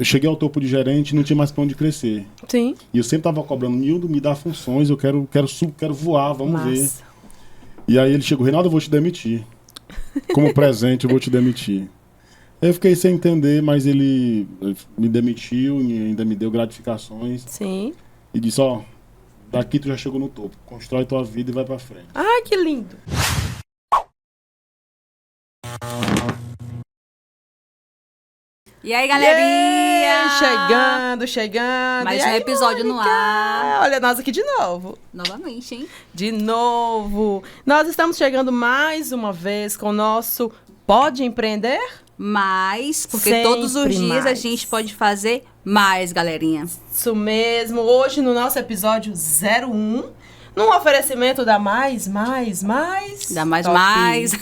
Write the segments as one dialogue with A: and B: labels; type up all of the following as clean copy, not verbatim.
A: eu cheguei ao topo de gerente e não tinha mais pra onde crescer.
B: Sim.
A: E eu sempre tava cobrando, Nildo, me dá funções, eu quero voar, vamos ver. E aí ele chegou, Reinaldo, eu vou te demitir. Como presente, eu vou te demitir. Eu fiquei sem entender, mas ele me demitiu e ainda me deu gratificações.
B: Sim.
A: E disse, ó, daqui tu já chegou no topo. Constrói tua vida e vai pra frente.
B: Ai, que lindo.
C: E aí, galerinha?
B: Chegando.
C: Mais
B: E
C: um
B: aí,
C: episódio no
B: Mônica?
C: ar.
B: Olha nós aqui de novo.
C: Novamente, hein?
B: De novo. Nós estamos chegando mais uma vez com o nosso Pode Empreender?
C: Mais, porque
B: Sempre
C: todos os dias a
B: mais.
C: gente pode fazer mais, galerinha.
B: Isso mesmo. Hoje no nosso episódio 01, num oferecimento da Mais.
C: Dá mais,
B: Top.
C: mais.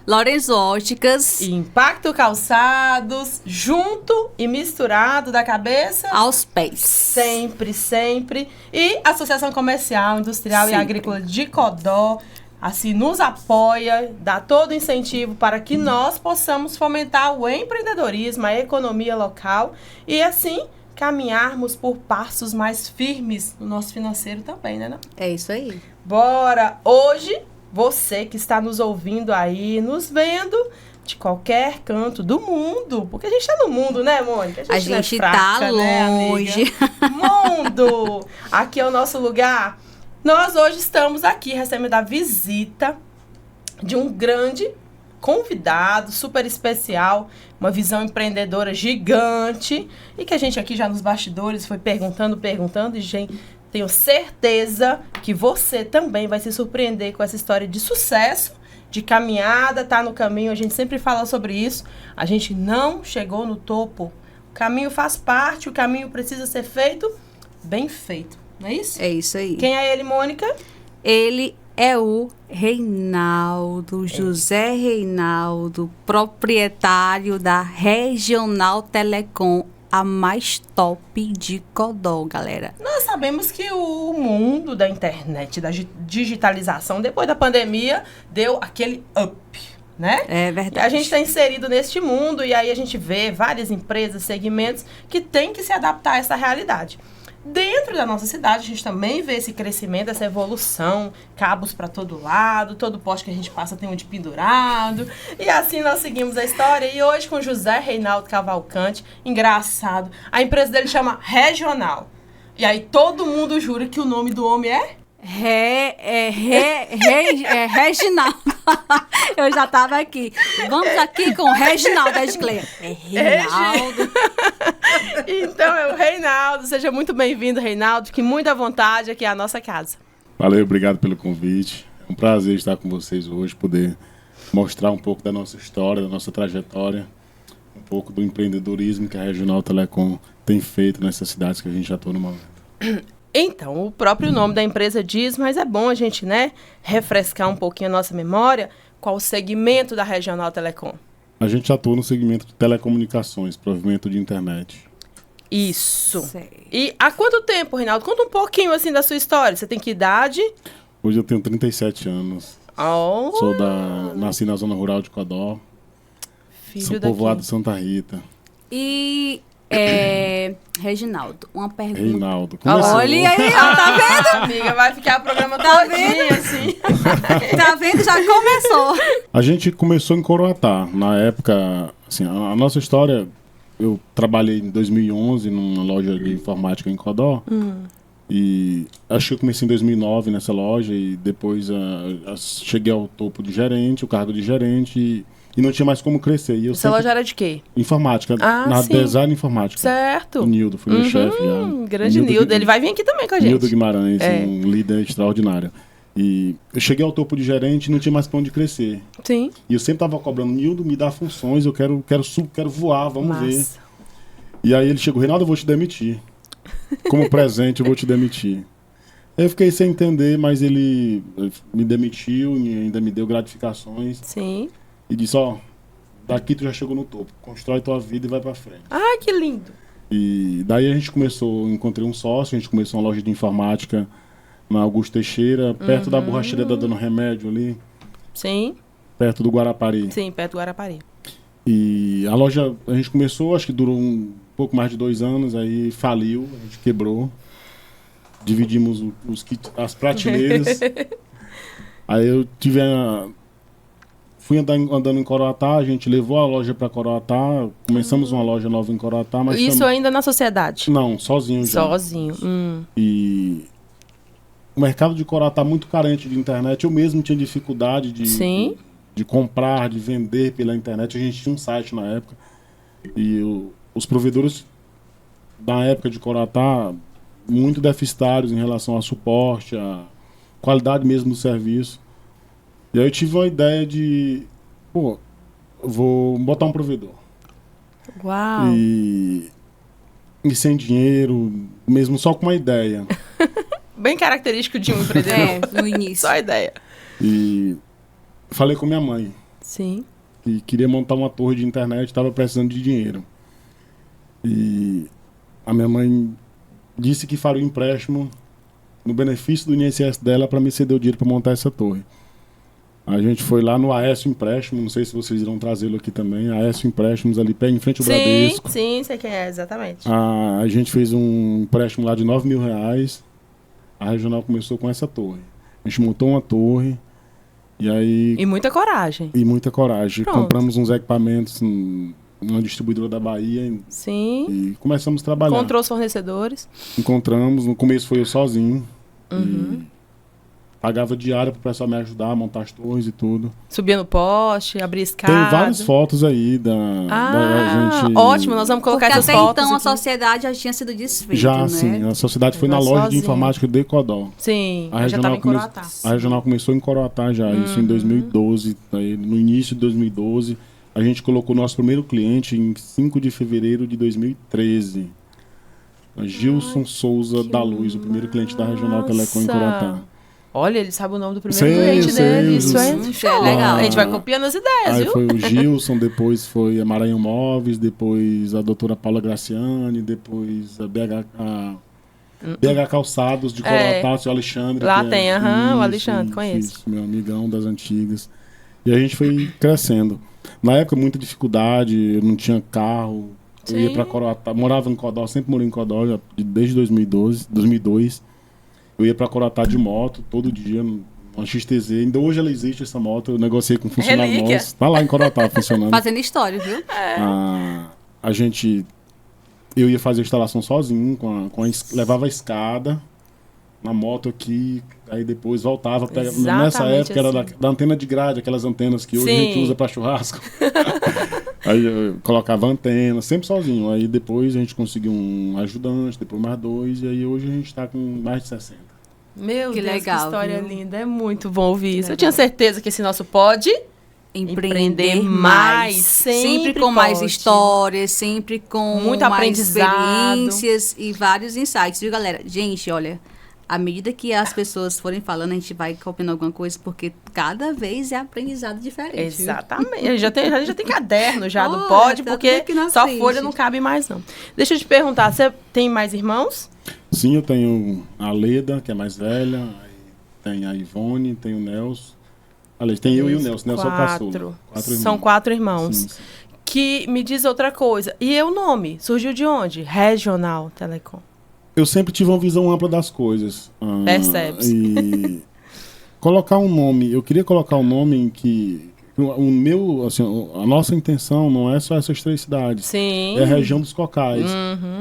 C: Lourenço Óticas.
B: Impacto Calçados, junto e misturado da cabeça
C: Aos pés.
B: sempre. E Associação Comercial, Industrial e
C: Sempre.
B: Agrícola de Codó, assim, nos apoia, dá todo o incentivo para que nós possamos fomentar o empreendedorismo, a economia local e, assim, caminharmos por passos mais firmes no nosso financeiro também, né? Não?
C: É isso aí.
B: Bora! Hoje, você que está nos ouvindo aí, nos vendo de qualquer canto do mundo, porque a gente tá no mundo, né, Mônica?
C: A
B: não é
C: gente
B: fraca,
C: tá
B: né,
C: longe.
B: amiga? Mundo! Aqui é o nosso lugar. Nós hoje estamos aqui recebendo a visita de um grande convidado, super especial, uma visão empreendedora gigante, e que a gente aqui já nos bastidores foi perguntando, e, gente, tenho certeza que você também vai se surpreender com essa história de sucesso, de caminhada, tá no caminho, a gente sempre fala sobre isso, a gente não chegou no topo, o caminho faz parte, o caminho precisa ser feito, bem feito, não é isso?
C: É isso aí.
B: Quem é ele, Mônica?
C: Ele é o Reinaldo, José Reinaldo, proprietário da Regional Telecom, a mais top de Codó, galera.
B: Nós sabemos que o mundo da internet, da digitalização, depois da pandemia, deu aquele up, né?
C: É
B: E
C: verdade.
B: a gente está inserido neste mundo e aí a gente vê várias empresas, segmentos que têm que se adaptar a essa realidade. Dentro da nossa cidade, a gente também vê esse crescimento, essa evolução, cabos para todo lado, todo poste que a gente passa tem um de pendurado. E assim nós seguimos a história. E hoje com José Reinaldo Cavalcante, engraçado, a empresa dele chama Regional. E aí todo mundo jura que o nome do homem é?
C: Reginaldo. Eu já tava aqui. Vamos aqui com o Reginaldo. É Reinaldo.
B: Então é o Reinaldo. Seja muito bem-vindo, Reinaldo. Fique muito à vontade, aqui é a nossa casa.
A: Valeu, obrigado pelo convite. É um prazer estar com vocês hoje, poder mostrar um pouco da nossa história, da nossa trajetória, um pouco do empreendedorismo que a Regional Telecom tem feito nessas cidades que a gente já atua no momento.
B: Então, o próprio nome da empresa diz, mas é bom a gente, né, refrescar um pouquinho a nossa memória. Qual o segmento da Regional Telecom?
A: A gente atua no segmento de telecomunicações, provimento de internet.
B: Isso.
C: Sei.
B: E há quanto tempo, Reinaldo? Conta um pouquinho, assim, da sua história. Você tem que idade?
A: Hoje eu tenho 37 anos.
B: Oh,
A: Nasci na zona rural de Codó,
B: filho
A: sou
B: daqui.
A: povoado de Santa Rita.
C: E, Reginaldo, uma pergunta.
A: Reinaldo.
C: Olha aí, ó, tá vendo?
B: Amiga, vai ficar o programa
C: Tá
B: todinho, assim.
C: Tá vendo? Já começou.
A: A gente começou em Coroatá. Na época, assim, a nossa história, eu trabalhei em 2011 numa loja de informática em Codó. E acho que eu comecei em 2009 nessa loja e depois cheguei ao topo de gerente, o cargo de gerente e não tinha mais como crescer. E eu
B: Essa loja era de quê?
A: Informática,
B: Ah, sim.
A: design informática.
B: Certo.
A: O Nildo, foi meu chefe já.
B: Grande Nildo. Ele vai vir aqui também com a gente.
A: Nildo Guimarães,
B: É.
A: um líder extraordinário. E eu cheguei ao topo de gerente e não tinha mais pra onde crescer.
B: Sim.
A: E eu sempre tava cobrando, Nildo, me dá funções, eu quero voar, vamos ver.
B: Massa.
A: E aí ele chegou, Reinaldo, eu vou te demitir. Como presente, eu vou te demitir. Eu fiquei sem entender, mas ele me demitiu e ainda me deu gratificações.
B: Sim.
A: E disse, ó, daqui tu já chegou no topo, constrói tua vida e vai pra frente.
B: Ai, que lindo.
A: E daí a gente começou, encontrei um sócio, a gente começou uma loja de informática na Augusto Teixeira, perto da borracharia da Dona Remédio ali,
B: Sim.
A: perto do Guarapari.
B: Sim, perto do Guarapari.
A: E a loja, a gente começou, acho que durou pouco mais de 2 anos, aí faliu, a gente quebrou. Dividimos as prateleiras. Aí eu fui andando em Coroatá, a gente levou a loja para Coroatá, começamos uma loja nova em Coroatá, mas
B: Isso ainda na sociedade?
A: Não, sozinho já.
B: Sozinho.
A: E o mercado de Coroatá é muito carente de internet. Eu mesmo tinha dificuldade de comprar, de vender pela internet. A gente tinha um site na época. E os provedores da época de Coroatá, muito deficitários em relação a suporte, a qualidade mesmo do serviço. E aí eu tive uma ideia de, eu vou botar um provedor.
B: Uau!
A: E sem dinheiro, mesmo só com uma ideia.
B: Bem característico de um empreendedor.
C: No início.
B: Só a ideia.
A: E falei com minha mãe.
B: Sim.
A: E queria montar uma torre de internet, estava precisando de dinheiro. E a minha mãe disse que faria um empréstimo no benefício do INSS dela para me ceder o dinheiro para montar essa torre. A gente foi lá no Aécio Empréstimo, não sei se vocês irão trazê-lo aqui também, Aécio Empréstimos ali em frente ao Bradesco.
B: Sim, sei quem é, exatamente.
A: A gente fez um empréstimo lá de R$9 mil. A Regional começou com essa torre. A gente montou uma torre e aí...
B: E muita coragem.
A: E muita coragem.
B: Pronto.
A: Compramos uns equipamentos numa distribuidora da Bahia
B: Sim.
A: e começamos a trabalhar.
B: Encontrou os fornecedores.
A: Encontramos, no começo foi eu sozinho.
B: Uhum.
A: E pagava diária para o pessoal me ajudar a montar as torres e tudo.
B: Subia no poste, abria escada.
A: Tem várias fotos aí da gente...
B: Ótimo, nós vamos colocar
C: Porque
B: essas
C: até
B: fotos
C: então a
B: aqui.
C: sociedade já tinha sido desfeita,
A: Já,
C: né?
A: sim. A sociedade foi na
B: Vai
A: loja de
B: sozinho.
A: informática de Codó.
B: Sim,
A: A
B: já estava em
A: come-
B: Coroatá.
A: A regional começou em Coroatá já, isso em 2012. Aí, no início de 2012, a gente colocou nosso primeiro cliente em 5 de fevereiro de 2013. A Gilson Souza da Luz, o primeiro cliente da Regional Telecom em Coroatá.
B: Olha, ele sabe o nome do primeiro
A: Sei,
B: cliente
A: sei,
B: dele. Isso é
C: Isso é legal.
B: A gente vai copiando as ideias,
A: Aí
B: viu?
A: foi o Gilson, depois foi a Maranhão Móveis, depois a doutora Paula Graciani, depois a BH Calçados de Coroatá, o seu Alexandre.
B: Lá
A: que
B: tem,
A: é-
B: o
A: Isso,
B: Alexandre,
A: isso,
B: conheço.
A: isso, meu amigão das antigas. E a gente foi crescendo. Na época, muita dificuldade, eu não tinha carro. Eu ia
B: Sim.
A: pra Coroatá, morava em Codó, sempre morei em Codó, desde 2002. Eu ia pra Coroatá de moto, todo dia, uma XTZ. Ainda hoje ela existe, essa moto. Eu negociei com um funcionário
B: Relíquia.
A: nosso. Tá lá em Coroatá funcionando.
C: Fazendo história, viu?
A: Eu ia fazer a instalação sozinho, levava a escada na moto aqui, aí depois voltava.
B: Exatamente
A: Nessa época era
B: assim.
A: da antena de grade, aquelas antenas que hoje a gente
B: Sim.
A: usa para churrasco. Aí eu colocava a antena, sempre sozinho. Aí depois a gente conseguiu um ajudante, depois mais 2, e aí hoje a gente está com mais de 60.
B: Meu
C: Que
B: Deus,
C: legal,
B: que história
C: viu?
B: linda. É muito bom ouvir isso.
C: Legal.
B: Eu tinha certeza que esse nosso pod...
C: Empreender
B: mais.
C: mais.
B: Sempre
C: Sempre com mais
B: pode.
C: histórias, sempre com
B: Muito
C: mais
B: aprendizado.
C: experiências e vários insights, viu, galera? Gente, olha, à medida que as pessoas forem falando, a gente vai copiando alguma coisa, porque cada vez é aprendizado diferente. viu?
B: Exatamente. A gente já tem caderno já do
C: Olha,
B: pod,
C: tá
B: porque
C: tudo aqui na
B: só
C: frente.
B: folha não cabe mais, não. Deixa eu te perguntar, você tem mais irmãos?
A: Sim, eu tenho a Leda, que é mais velha, aí tem a Ivone, tem o Nelson. Aliás, tem eu e o Nelson. Nelson é o caçula. 4
B: São
A: irmãos.
B: 4 irmãos.
A: Sim, sim.
B: Que me diz outra coisa. E o nome? Surgiu de onde? Regional Telecom.
A: Eu sempre tive uma visão ampla das coisas.
B: Percebe-se.
A: E colocar um nome, eu queria colocar um nome em que a nossa intenção não é só essas 3 cidades.
B: Sim.
A: É a região dos Cocais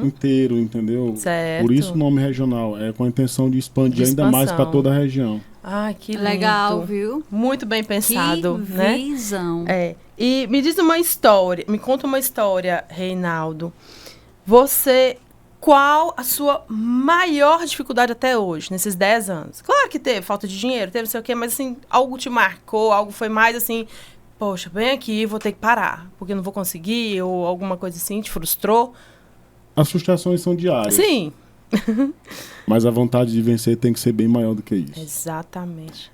A: inteiro, entendeu?
B: Certo.
A: Por isso o nome regional, é com a intenção de expandir
B: De
A: ainda mais
B: expansão.
A: para toda a região.
B: Ai, que lindo.
C: Legal, viu?
B: Muito bem pensado,
C: Que
B: né?
C: visão.
B: É. E me diz uma história, me conta uma história, Reinaldo. Qual a sua maior dificuldade até hoje, nesses 10 anos? Claro que teve falta de dinheiro, teve não sei o quê, mas assim, algo te marcou, algo foi mais assim, poxa, bem aqui, vou ter que parar, porque não vou conseguir, ou alguma coisa assim, te frustrou?
A: As frustrações são diárias,
B: Sim,
A: mas a vontade de vencer tem que ser bem maior do que isso.
B: exatamente.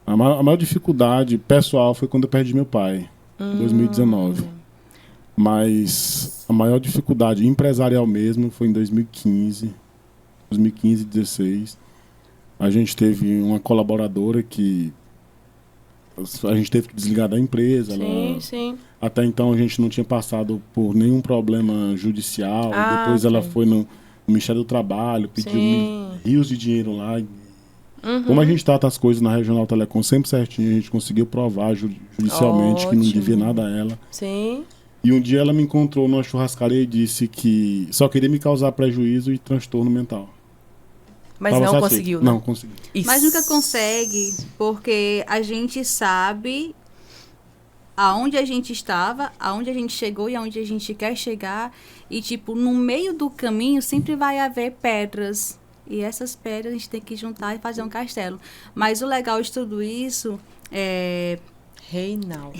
A: A maior dificuldade pessoal foi quando eu perdi meu pai, em 2019. Mas a maior dificuldade empresarial mesmo foi em 2015, 2016. A gente teve uma colaboradora que a gente teve que desligar da empresa.
B: Sim.
A: Até então a gente não tinha passado por nenhum problema judicial. Depois ela foi no Ministério do Trabalho, pediu rios de dinheiro lá. Como a gente trata as coisas na Regional Telecom sempre certinho, a gente conseguiu provar judicialmente que não devia nada a ela.
B: Sim.
A: E um dia ela me encontrou numa churrascaria e disse que só queria me causar prejuízo e transtorno mental.
B: Mas não conseguiu, né?
A: Não conseguiu.
C: Mas nunca consegue, porque a gente sabe aonde a gente estava, aonde a gente chegou e aonde a gente quer chegar. E, tipo, no meio do caminho sempre vai haver pedras. E essas pedras a gente tem que juntar e fazer um castelo. Mas o legal de tudo isso é...
B: Reinaldo.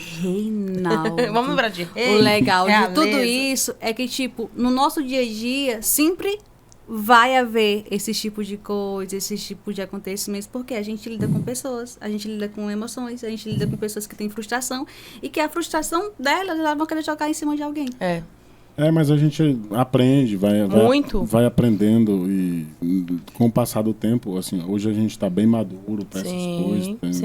C: Vamos
B: lembrar de rei.
C: O legal
B: Realeza.
C: de tudo isso é que, tipo, no nosso dia a dia, sempre vai haver esse tipo de coisa, esse tipo de acontecimentos, porque a gente lida com pessoas, a gente lida com emoções, a gente lida com pessoas que têm frustração e que a frustração delas, elas vão querer jogar em cima de alguém.
A: Mas a gente aprende, vai aprendendo e com o passar do tempo, assim, hoje a gente está bem maduro para essas coisas.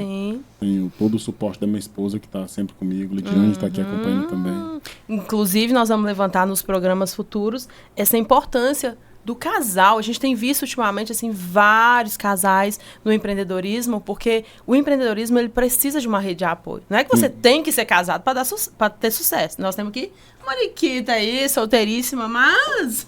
A: Tenho todo o suporte da minha esposa que está sempre comigo, Lidiane está aqui acompanhando também.
B: Inclusive, nós vamos levantar nos programas futuros essa importância do casal. A gente tem visto ultimamente assim vários casais no empreendedorismo, porque o empreendedorismo ele precisa de uma rede de apoio. Não é que você tem que ser casado para ter sucesso. Nós temos aqui uma Mariquita aí, solteiríssima, mas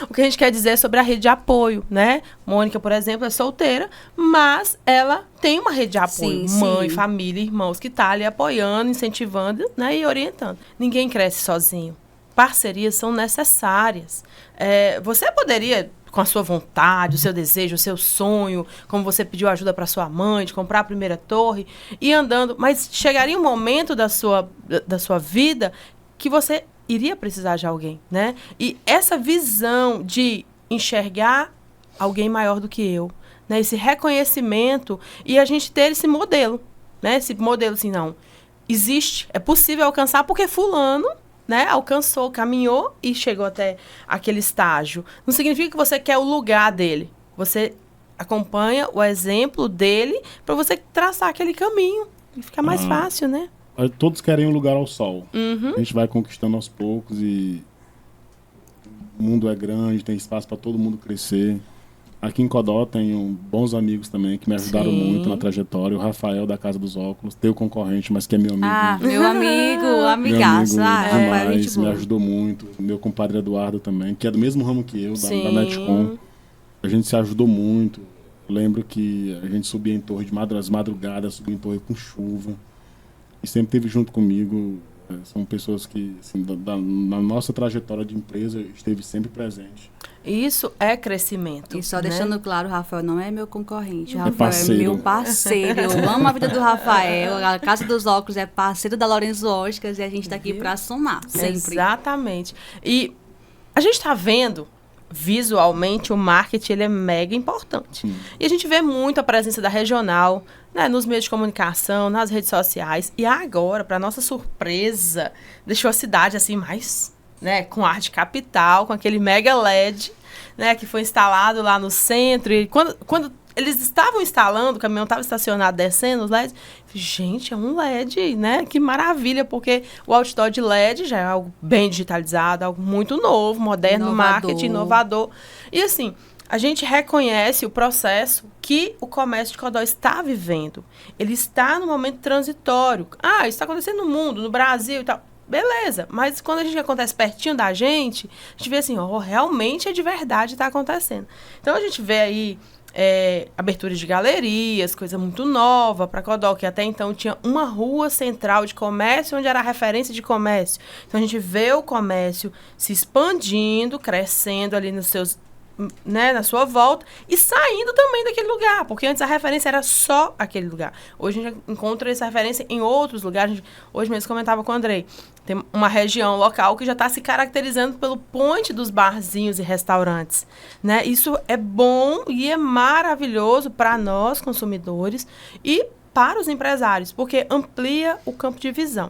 B: o que a gente quer dizer é sobre a rede de apoio, né? Mônica, por exemplo, é solteira, mas ela tem uma rede de apoio. Mãe, família, irmãos que tá ali apoiando, incentivando, né, e orientando. Ninguém cresce sozinho. Parcerias são necessárias. Você poderia, com a sua vontade, o seu desejo, o seu sonho, como você pediu ajuda para sua mãe, de comprar a primeira torre, ir andando, mas chegaria um momento da sua vida que você iria precisar de alguém, né? E essa visão de enxergar alguém maior do que eu, né? Esse reconhecimento e a gente ter esse modelo, né? Esse modelo assim, não, existe, é possível alcançar porque fulano, né, alcançou, caminhou e chegou até aquele estágio. Não significa que você quer o lugar dele. Você acompanha o exemplo dele para você traçar aquele caminho e ficar mais fácil, né?
A: Todos querem um lugar ao sol. A gente vai conquistando aos poucos e o mundo é grande, tem espaço para todo mundo crescer. Aqui em Codó tenho bons amigos também que me ajudaram muito na trajetória. O Rafael da Casa dos Óculos, teu concorrente, mas que é meu amigo.
C: Meu amigo, amigaço.
A: Demais, me ajudou muito. Meu compadre Eduardo também, que é do mesmo ramo que eu, da Netcom. A gente se ajudou muito. Eu lembro que a gente subia em torre de madrugadas, subia em torre com chuva. E sempre esteve junto comigo. São pessoas que, assim, na nossa trajetória de empresa, esteve sempre presente.
B: Isso é crescimento.
C: E só deixando claro, o Rafael não é meu concorrente. O
A: Rafael
C: é meu parceiro. Eu amo a vida do Rafael. A Casa dos Óculos é parceiro da Lorenzo Óticas e a gente está aqui para somar, sempre.
B: Exatamente. E a gente está vendo, visualmente, o marketing ele é mega importante. E a gente vê muito a presença da regional, né, nos meios de comunicação, nas redes sociais. E agora, para nossa surpresa, deixou a cidade assim mais, né, com ar de capital, com aquele mega LED, né, que foi instalado lá no centro. E quando eles estavam instalando, o caminhão estava estacionado descendo os LEDs, gente, é um LED, né? Que maravilha, porque o outdoor de LED já é algo bem digitalizado, algo muito novo, moderno, marketing, inovador. E assim, a gente reconhece o processo que o comércio de Codó está vivendo. Ele está no momento transitório. Isso está acontecendo no mundo, no Brasil e tal. Beleza, mas quando a gente acontece pertinho da gente, a gente vê assim, realmente é de verdade está acontecendo. Então a gente vê aí aberturas de galerias, coisa muito nova para Codó, que até então tinha uma rua central de comércio, onde era a referência de comércio. Então a gente vê o comércio se expandindo, crescendo ali nos seus, né, na sua volta e saindo também daquele lugar, porque antes a referência era só aquele lugar. Hoje a gente encontra essa referência em outros lugares. Hoje mesmo comentava com o Andrei, tem uma região local que já está se caracterizando pelo point dos barzinhos e restaurantes, né? Isso é bom e é maravilhoso para nós consumidores e para os empresários, porque amplia o campo de visão.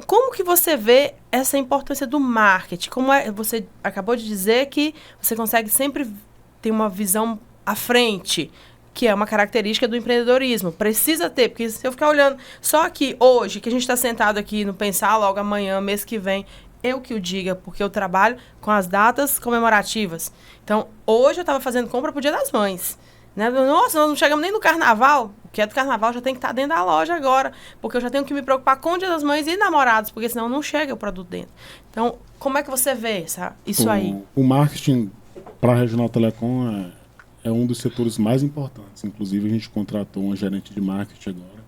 B: Como que você vê essa importância do marketing? Você acabou de dizer que você consegue sempre ter uma visão à frente, que é uma característica do empreendedorismo. Precisa ter, porque se eu ficar olhando só aqui hoje, que a gente está sentado aqui no Pensar Logo Amanhã, mês que vem, eu que o diga, porque eu trabalho com as datas comemorativas. Então, hoje eu estava fazendo compra pro Dia das Mães. Né? Nossa, nós não chegamos nem no carnaval. O que é do carnaval já tem que estar dentro da loja agora, porque eu já tenho que me preocupar com o Dia das Mães e namorados, porque senão não chega o produto dentro. Então, como é que você vê isso aí?
A: O marketing para a Regional Telecom é um dos setores mais importantes. Inclusive, a gente contratou uma gerente de marketing agora.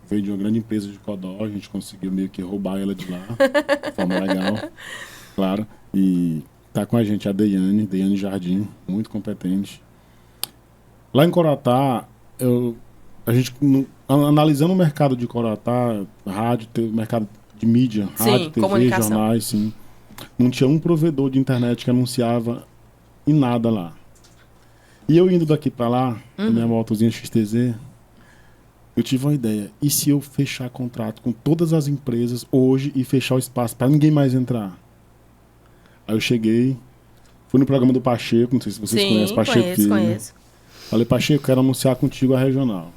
A: Veio de uma grande empresa de Codó, a gente conseguiu meio que roubar ela de lá, de forma legal, claro. E tá com a gente a Deiane Jardim, muito competente. Lá em Coroatá, a gente, analisando o mercado de Coroatá, rádio, mercado de mídia, rádio, TV, jornais, sim, não tinha um provedor de internet que anunciava em nada lá. E eu indo daqui para lá, minha motozinha XTZ, eu tive uma ideia. E se eu fechar contrato com todas as empresas hoje e fechar o espaço para ninguém mais entrar? Aí eu cheguei, fui no programa do Pacheco, não sei se vocês conhecem Pacheco.
B: Conheço.
A: Falei, Pacheco, quero anunciar contigo a regional.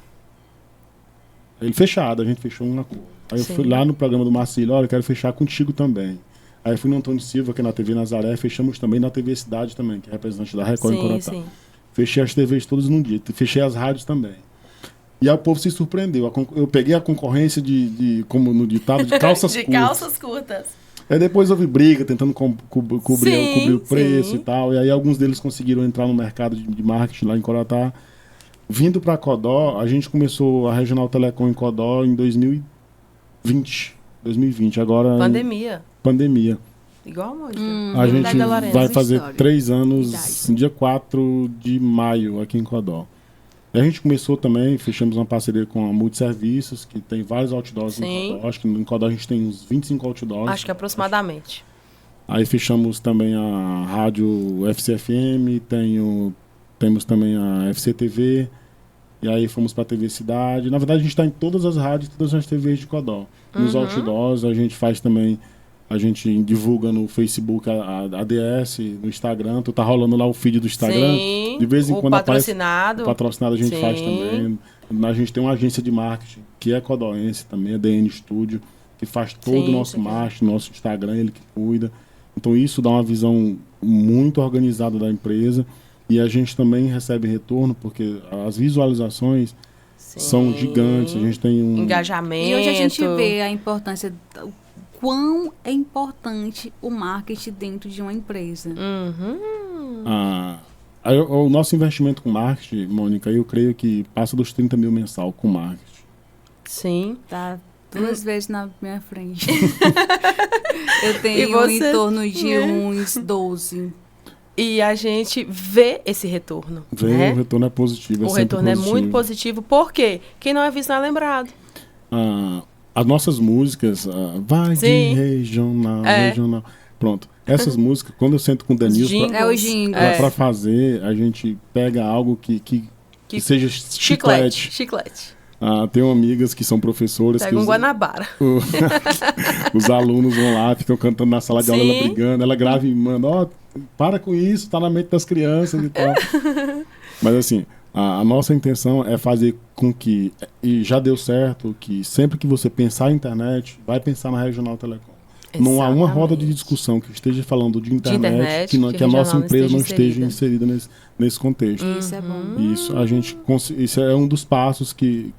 A: Ele fechado, a gente fechou um acordo. Aí eu fui lá no programa do Marcílio, olha, eu quero fechar contigo também. Aí eu fui no Antônio Silva, que é na TV Nazaré, fechamos também na TV Cidade também, que é representante da Record em Coroatá. Fechei as TVs todas num dia, fechei as rádios também. E aí o povo se surpreendeu. Eu peguei a concorrência como no ditado, de calças curtas.
B: De calças curtas.
A: Aí depois houve briga, tentando cobrir o preço e tal. E aí alguns deles conseguiram entrar no mercado de marketing lá em Coroatá. Vindo para Codó, a gente começou a Regional Telecom em Codó em 2020. Agora... Pandemia.
B: Igual a Moji.
A: A gente vai fazer 3 anos, dia 4 de maio, aqui em Codó. E a gente começou também, fechamos uma parceria com a Multiserviços, que tem vários outdoors em Codó. Acho que em Codó a gente tem uns 25 outdoors.
B: Acho que aproximadamente.
A: Aí fechamos também a rádio FCFM, temos também a FCTV, e aí fomos para a TV Cidade. Na verdade, a gente está em todas as rádios, todas as TVs de Codó. Nos outdoors, a gente faz também... A gente divulga no Facebook a ADS, no Instagram. Tu tá rolando lá o feed do Instagram.
B: Sim,
A: de vez em quando
B: patrocinado.
A: O patrocinado a gente faz também. A gente tem uma agência de marketing, que é codoense também, a DN Studio, que faz todo o nosso marketing, nosso Instagram, ele que cuida. Então isso dá uma visão muito organizada da empresa. E a gente também recebe retorno, porque as visualizações são gigantes. A gente tem um...
B: engajamento.
C: E hoje a gente vê a importância... Quão é importante o marketing dentro de uma empresa.
A: O nosso investimento com marketing, Mônica, eu creio que passa dos 30 mil mensal com marketing.
B: Sim.
C: Tá 2 vezes na minha frente. Eu tenho em torno de uns 12.
B: E a gente vê esse retorno.
A: O retorno é positivo.
B: O retorno é muito positivo. Por quê? Quem não é visto não é lembrado.
A: As nossas músicas, vai de regional. Pronto. Essas músicas, quando eu sento com o Denilson para fazer, a gente pega algo que seja chiclete. Tenho amigas que são professoras.
B: Pega um Guanabara.
A: Os alunos vão lá, ficam cantando na sala de aula, ela brigando. Ela grava e manda, para com isso, tá na mente das crianças e tal. Mas assim... A nossa intenção é fazer com que, e já deu certo, que sempre que você pensar em internet, vai pensar na Regional Telecom. Exatamente. Não há uma roda de discussão que esteja falando de internet que a nossa empresa não esteja inserida nesse contexto.
C: Isso é bom.
A: Isso é um dos passos que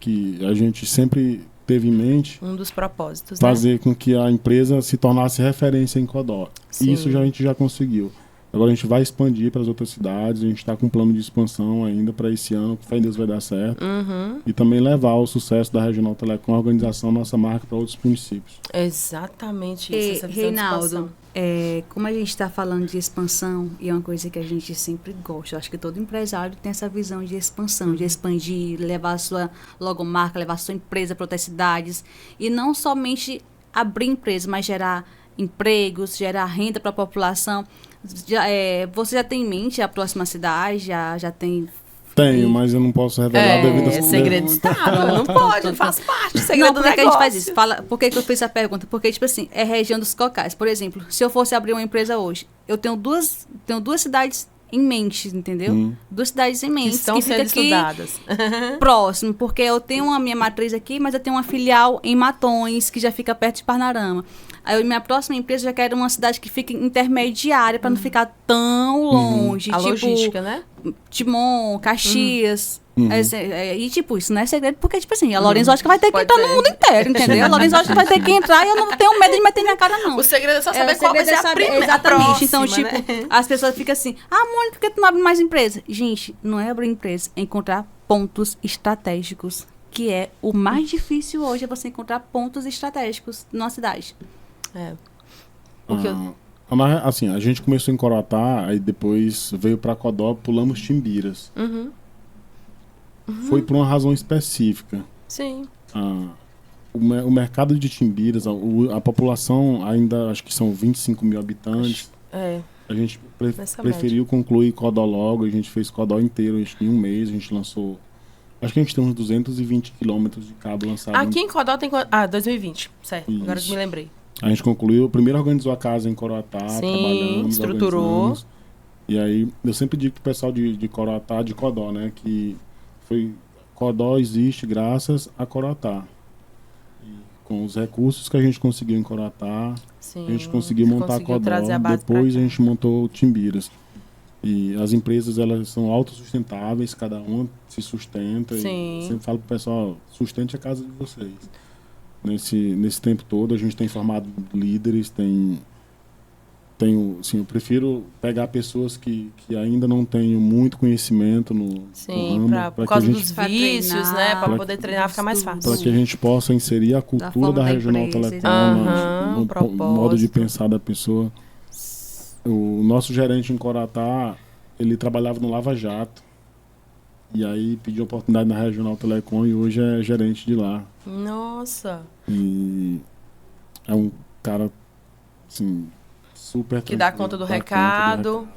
A: a gente sempre teve em mente.
B: Um dos propósitos.
A: Fazer com que a empresa se tornasse referência em Codó. Isso a gente já conseguiu. Agora a gente vai expandir para as outras cidades, a gente está com um plano de expansão ainda para esse ano, que fé em Deus vai dar certo. E também levar o sucesso da Regional Telecom, a organização, nossa marca para outros municípios.
B: Exatamente isso, essa visão
C: Reinaldo, como a gente está falando de expansão, e é uma coisa que a gente sempre gosta, eu acho que todo empresário tem essa visão de expansão, de expandir, levar a sua logomarca, levar a sua empresa para outras cidades, e não somente abrir empresa, mas gerar empregos, gerar renda para a população. Você já tem em mente a próxima cidade? Já tem...
A: Tenho, mas eu não posso revelar devido a...
B: É segredo de Estado, não pode, faz parte do segredo do negócio.
C: Por que a gente faz isso? Por que eu fiz essa pergunta? Porque, tipo assim, é região dos cocais. Por exemplo, se eu fosse abrir uma empresa hoje, eu tenho duas cidades em mente, entendeu? 2 cidades em mente.
B: Que estão sendo estudadas.
C: Próximo, porque eu tenho a minha matriz aqui, mas eu tenho uma filial em Matões, que já fica perto de Parnarama. Aí minha próxima empresa já quero uma cidade que fique intermediária, para não ficar tão longe.
B: A
C: tipo,
B: logística, né?
C: Timon, Caxias. E, tipo, isso não é segredo, porque, tipo assim, a Lorenzótica vai ter que entrar no mundo inteiro, entendeu? A Lorenzótica vai ter que entrar e eu não tenho medo de meter minha cara, não.
B: O segredo é só saber qual vai ser a primeira.
C: Exatamente.
B: Próxima,
C: Então, tipo,
B: né?
C: as pessoas ficam assim, Mônica, por que tu não abre mais empresa? Gente, não é abrir empresa, é encontrar pontos estratégicos, que é o mais difícil hoje, é você encontrar pontos estratégicos numa cidade.
B: Porque
A: assim, a gente começou em Coroatá, aí depois veio pra Codó, pulamos Timbiras. Foi por uma razão específica.
B: Sim.
A: O mercado de Timbiras, a população ainda, acho que são 25 mil habitantes. A gente preferiu concluir Codó logo, a gente fez Codó inteiro, acho que em um mês, a gente lançou... Acho que a gente tem uns 220 quilômetros de cabo lançado.
B: Aqui em Codó tem... 2020, certo. Isso. Agora que me lembrei.
A: A gente concluiu, primeiro organizou a casa em Coroatá, trabalhamos,
B: estruturou.
A: E aí, eu sempre digo pro pessoal de Coroatá, de Codó, né, que Codó existe graças a Coroatá. E com os recursos que a gente conseguiu em Coroatá, a gente conseguiu montar Codó, depois a gente montou Timbiras. E as empresas, elas são autossustentáveis, cada uma se sustenta.
B: Sim.
A: E sempre falo pro pessoal, sustente a casa de vocês. Nesse tempo todo, a gente tem formado líderes, assim, eu prefiro pegar pessoas que ainda não têm muito conhecimento no ramo.
B: Por causa dos vícios, né? Para poder treinar, fica mais fácil.
A: Para que a gente possa inserir a cultura da Regional Telecom, no modo de pensar da pessoa. O nosso gerente em Coroatá, ele trabalhava no Lava Jato. E aí pediu oportunidade na Regional Telecom e hoje é gerente de lá.
B: Nossa!
A: E é um cara, assim, super
B: que dá conta do recado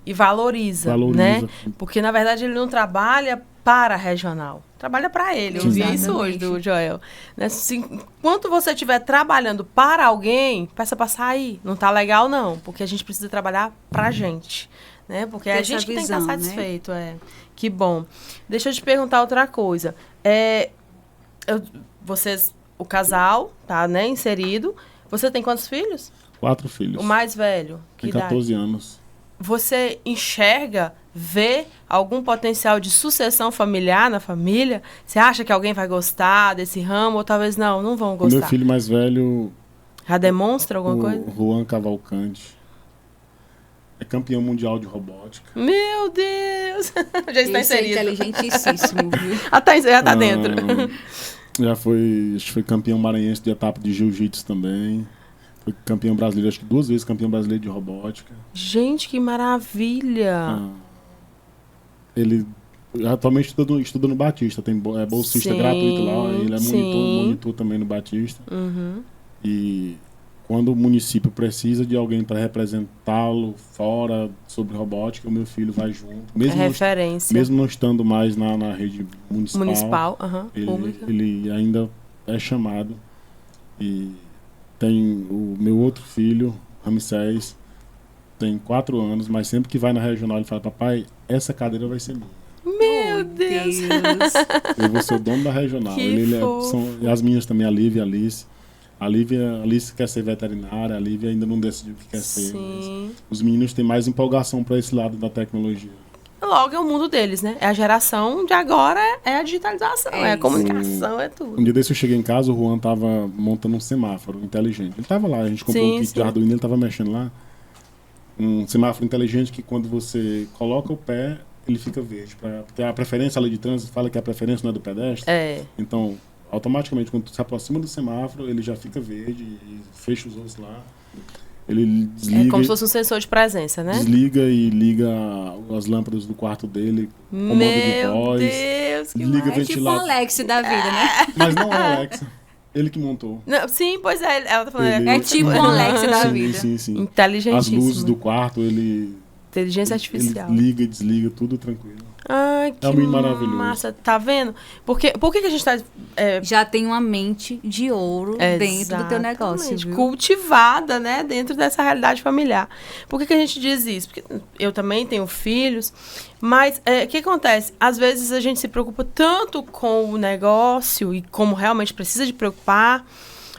B: e valoriza, né? Porque, na verdade, ele não trabalha para a Regional. Trabalha para ele. Eu vi isso hoje do Joel. Né? Enquanto você estiver trabalhando para alguém, peça para sair. Não tá legal, não. Porque a gente precisa trabalhar para a gente. Né? Porque é a gente que tem que estar satisfeito. Né? Que bom. Deixa eu te perguntar outra coisa. O casal tá, né, inserido. Você tem quantos filhos?
A: 4 filhos.
B: O mais velho?
A: Tem 14 anos.
B: Você vê algum potencial de sucessão familiar na família? Você acha que alguém vai gostar desse ramo? Ou talvez não vão gostar?
A: O meu filho mais velho...
B: Já demonstra alguma coisa?
A: Juan Cavalcante. É campeão mundial de robótica.
B: Meu Deus! Já está inserido.
C: É inteligentíssimo, viu?
B: Já tá dentro.
A: Acho que foi campeão maranhense de etapa de jiu-jitsu também. Foi campeão brasileiro, acho que 2 vezes campeão brasileiro de robótica.
B: Gente, que maravilha!
A: Ele atualmente estuda no Batista, é bolsista gratuito lá, ele é monitor também no Batista. E quando o município precisa de alguém para representá-lo fora sobre robótica, o meu filho vai junto.
B: Referência.
A: Mesmo não estando mais na rede municipal,
B: pública.
A: Ele ainda é chamado. E tem o meu outro filho, Ramsés, tem 4 anos, mas sempre que vai na regional ele fala: papai, essa cadeira vai ser minha.
B: Meu Deus!
A: Eu vou ser o dono da regional. E as minhas também, a Lívia e a Alice. A Alice quer ser veterinária, a Lívia ainda não decidiu o que quer ser. Mas os meninos têm mais empolgação para esse lado da tecnologia.
B: Logo é o mundo deles, né? É a geração de agora, é a digitalização, é a comunicação, é tudo.
A: Um dia desse eu cheguei em casa, o Juan tava montando um semáforo inteligente. Ele tava lá, a gente comprou um kit de Arduino, ele tava mexendo lá. Um semáforo inteligente que quando você coloca o pé, ele fica verde. Porque a preferência, a lei de trânsito fala que a preferência não é do pedestre. Então, automaticamente, quando você se aproxima do semáforo, ele já fica verde e fecha os outros lá. Ele desliga.
B: É como se fosse um sensor de presença, né?
A: Desliga e liga as lâmpadas do quarto dele, comando de voz.
B: Meu Deus, que
A: desliga o
C: é tipo o Alexa da vida, né?
A: Mas não é o Alexa. Ele que montou.
B: Não, sim, pois é. Ela tá falando.
C: É tipo o Alexa da vida.
A: Sim.
B: Inteligentíssimo.
A: As luzes do quarto,
B: Inteligência artificial.
A: Ele liga e desliga, tudo tranquilo.
B: Ai, que
A: É um menino maravilhoso.
B: massa. Tá vendo? Por que a gente tá...
C: Já tem uma mente de ouro dentro do teu negócio,
B: Exatamente.
C: viu?
B: Cultivada, né? Dentro dessa realidade familiar. Por que a gente diz isso? Porque eu também tenho filhos, mas o que acontece? Às vezes a gente se preocupa tanto com o negócio e como realmente precisa de preocupar,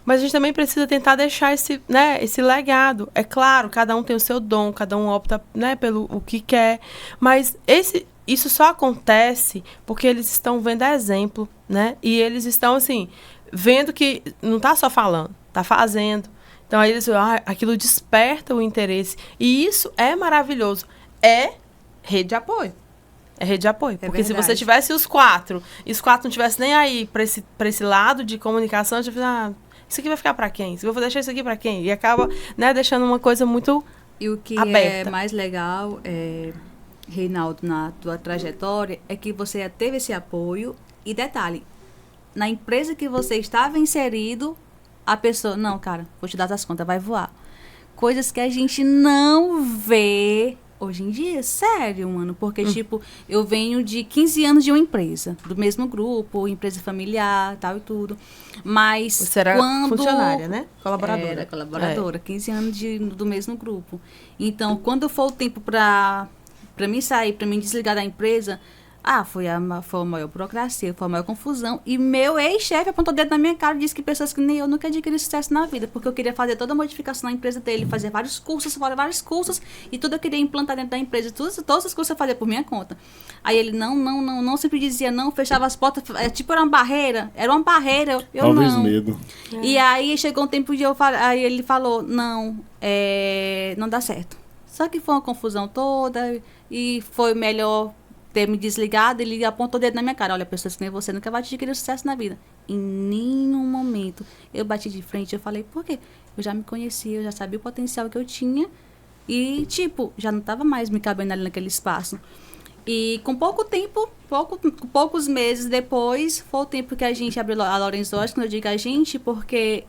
B: mas a gente também precisa tentar deixar esse legado. É claro, cada um tem o seu dom, cada um opta, né, pelo o que quer, mas isso só acontece porque eles estão vendo exemplo, né? E eles estão, assim, vendo que não está só falando, está fazendo. Então, aí aquilo desperta o interesse. E isso é maravilhoso. É rede de apoio. É rede de apoio. Porque se você tivesse os quatro, e os quatro não tivessem nem aí para esse lado de comunicação, você fala, isso aqui vai ficar para quem? Eu vou deixar isso aqui para quem? E acaba, né, deixando uma coisa muito
C: E o que
B: aberta.
C: é mais legal, Reinaldo, na tua trajetória, é que você já teve esse apoio. E detalhe, na empresa que você estava inserido, a pessoa, não, cara, vou te dar as contas, vai voar. Coisas que a gente não vê hoje em dia, sério, mano. Porque, tipo, eu venho de 15 anos de uma empresa, do mesmo grupo, empresa familiar, tal e tudo. Mas
B: você era funcionária, né? Colaboradora.
C: Era colaboradora, 15 anos do mesmo grupo. Então, quando for o tempo para mim sair, para mim desligar da empresa, foi a maior burocracia, foi a maior confusão. E meu ex-chefe apontou o dedo na minha cara e disse que pessoas que nem eu nunca adquiriram sucesso na vida, porque eu queria fazer toda a modificação na empresa dele, fazer vários cursos, e tudo eu queria implantar dentro da empresa. Todos os cursos eu fazia por minha conta. Aí ele, não, sempre dizia não, fechava as portas, tipo, era uma barreira, eu
A: Talvez
C: não.
A: medo.
C: E aí chegou um tempo de aí ele falou, não dá certo. Só que foi uma confusão toda e foi melhor ter me desligado. Ele apontou o dedo na minha cara. Olha, pessoas que nem você nunca vai adquirir sucesso na vida. Em nenhum momento eu bati de frente. Eu falei, por quê? Eu já me conhecia, eu já sabia o potencial que eu tinha. E, tipo, já não estava mais me cabendo ali naquele espaço. E com pouco tempo, poucos meses depois, foi o tempo que a gente abriu a Lorenzóis. Quando eu digo a gente, porque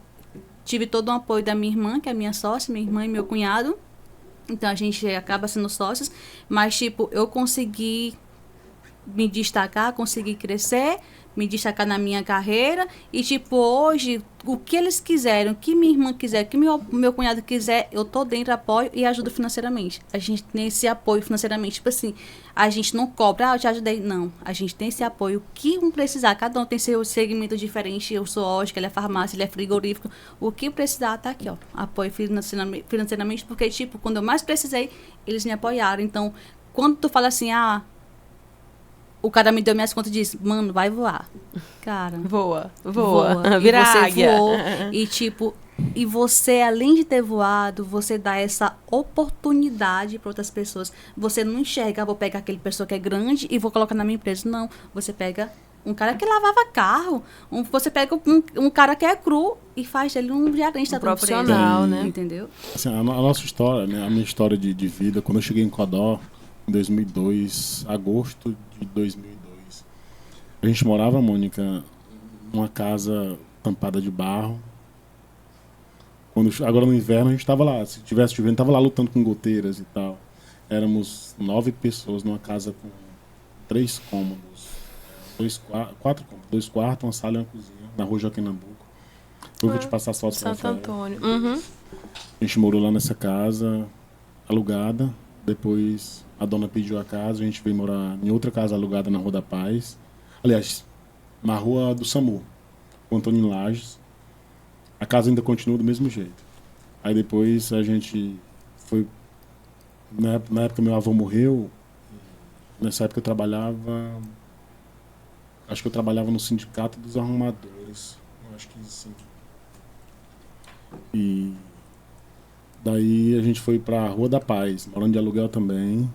C: tive todo o apoio da minha irmã, que é a minha sócia, minha irmã e meu cunhado. Então, a gente acaba sendo sócios. Mas, tipo, eu consegui me destacar, consegui crescer, me destacar na minha carreira. E, tipo, hoje, o que eles quiserem, o que minha irmã quiser, o que meu cunhado quiser, eu tô dentro, apoio e ajudo financeiramente. A gente tem esse apoio financeiramente. Tipo assim, a gente não cobra, eu te ajudei. Não, a gente tem esse apoio. O que um precisar, cada um tem seu segmento diferente. Eu sou ótica, ele é farmácia, ele é frigorífico. O que precisar, tá aqui, ó. Apoio financeiramente, porque, tipo, quando eu mais precisei, eles me apoiaram. Então, quando tu fala assim, o cara me deu minhas contas e disse, mano, vai voar. Cara.
B: Voa.
C: Vira águia. Voou, e tipo, e você, além de ter voado, você dá essa oportunidade para outras pessoas. Você não enxerga, vou pegar aquele pessoa que é grande e vou colocar na minha empresa. Não, você pega um cara que lavava carro, você pega um cara que é cru e faz dele um gerente da tua empresa.
B: Profissional, né?
C: Entendeu?
A: Assim, a nossa história, né, a minha história de vida, quando eu cheguei em Codó, em 2002, agosto de 2002. A gente morava, Mônica, numa casa tampada de barro. Agora no inverno a gente estava lá, se tivesse chovendo, estava lá lutando com goteiras e tal. Éramos 9 pessoas numa casa com 3 cômodos, 4 cômodos, 2 quartos, uma sala e uma cozinha, na rua Joaquim Nabuco. Eu vou te passar as fotos para
B: Santo Antônio.
A: A gente morou lá nessa casa alugada. Depois a dona pediu a casa, a gente veio morar em outra casa alugada na Rua da Paz. Aliás, na Rua do SAMU, com Antônio Lages. A casa ainda continua do mesmo jeito. Aí depois a gente foi... Na época meu avô morreu. Nessa época eu trabalhava... Acho que eu trabalhava no Sindicato dos Arrumadores. Eu acho que sim. E... Daí a gente foi pra Rua da Paz, morando de aluguel também.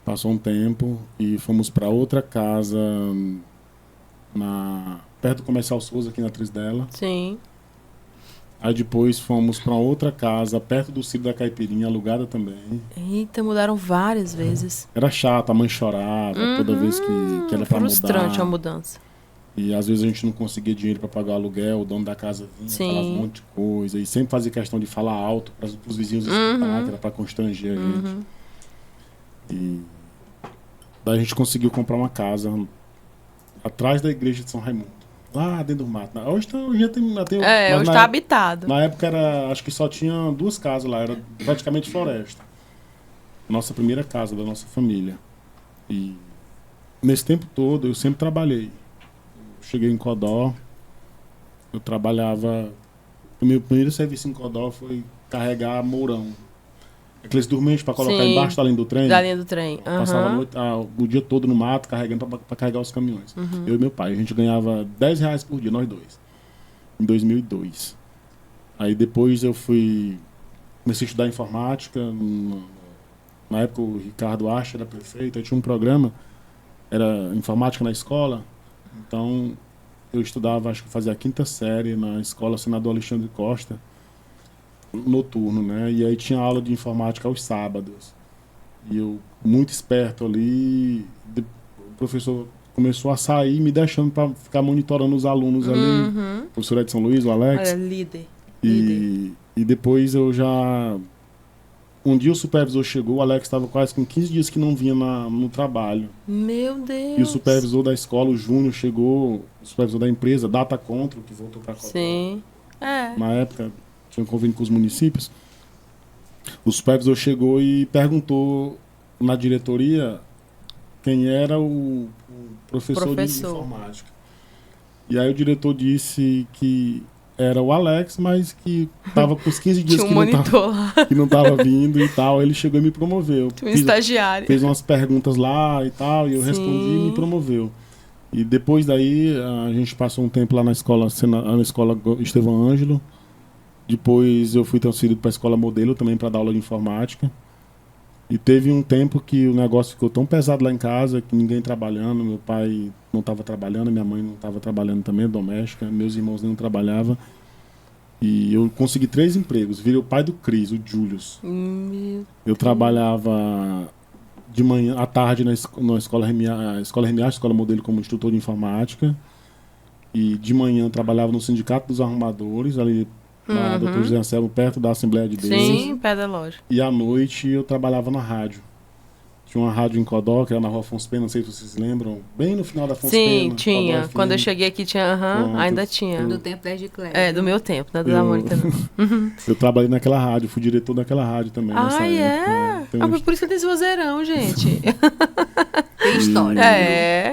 A: Passou um tempo e fomos para outra casa perto do Comercial Souza, aqui na Trisdela.
B: Sim.
A: Aí depois fomos para outra casa perto do Ciro da Caipirinha, alugada também.
B: Eita, mudaram várias vezes.
A: Era chato, a mãe chorava toda vez que era para mudar.
B: Frustrante a mudança.
A: E às vezes a gente não conseguia dinheiro para pagar o aluguel, o dono da casa vinha, falava um monte de coisa. E sempre fazia questão de falar alto para os vizinhos escutar, que era para constranger a gente. E Daí a gente conseguiu comprar uma casa atrás da igreja de São Raimundo. Lá dentro do mato. Hoje já tem...
B: Hoje está habitado.
A: Na época era... Acho que só tinha 2 casas lá. Era praticamente floresta. Nossa primeira casa da nossa família. E nesse tempo todo eu sempre trabalhei. Cheguei em Codó. Eu trabalhava... O meu primeiro serviço em Codó foi carregar mourão. Aqueles dormentes para colocar embaixo da linha do trem.
B: Da linha do trem.
A: Passava a noite, o dia todo no mato, carregando para carregar os caminhões. Eu e meu pai. A gente ganhava R$10 por dia, nós dois. Em 2002. Aí depois eu comecei a estudar informática. Na época o Ricardo Acha era prefeito. Aí tinha um programa, era informática na escola. Então eu estudava, acho que fazia a 5ª série na escola Senador Alexandre Costa. Noturno, né? E aí tinha aula de informática aos sábados. E eu, muito esperto ali, o professor começou a sair, me deixando para ficar monitorando os alunos ali. O professor Edson Luiz, o Alex.
B: Líder.
A: E depois eu já... Um dia o supervisor chegou, o Alex estava quase com 15 dias que não vinha no trabalho.
B: Meu Deus!
A: E o supervisor da escola, o Júnior, chegou, o supervisor da empresa, Data Control, que voltou para a Codó.
B: Sim.
A: Na época... tinha um convênio com os municípios, o supervisor chegou e perguntou na diretoria quem era o professor de informática. E aí o diretor disse que era o Alex, mas que estava com os 15 dias que não estava vindo e tal. Ele chegou e me promoveu.
B: Tinha um estagiário.
A: Fez umas perguntas lá e tal, e eu respondi e me promoveu. E depois daí a gente passou um tempo lá na escola Estevão Ângelo. Depois eu fui transferido para a escola modelo também para dar aula de informática. E teve um tempo que o negócio ficou tão pesado lá em casa que ninguém trabalhando. Meu pai não estava trabalhando, minha mãe não estava trabalhando também, doméstica. Meus irmãos não trabalhavam. E eu consegui 3 empregos. Virei o pai do Cris, o Julius. Eu trabalhava de manhã, à tarde na escola RMA, escola modelo como instrutor de informática. E de manhã eu trabalhava no Sindicato dos Arrumadores, ali na Dr. José Anselmo, perto da Assembleia de Deus.
B: Sim, perto da loja.
A: E à noite eu trabalhava na rádio. Tinha uma rádio em Codó, que era na rua Afonso Pena, não sei se vocês lembram. Bem no final da Afonso Pena.
B: Sim, tinha. Quando eu cheguei aqui tinha, ainda tinha.
C: Do tempo da Edicléia.
B: Do meu tempo, não é da Mônica, não.
A: Eu trabalhei naquela rádio, fui diretor daquela rádio também.
B: Por isso que tem esse vozeirão, gente.
C: Tem história.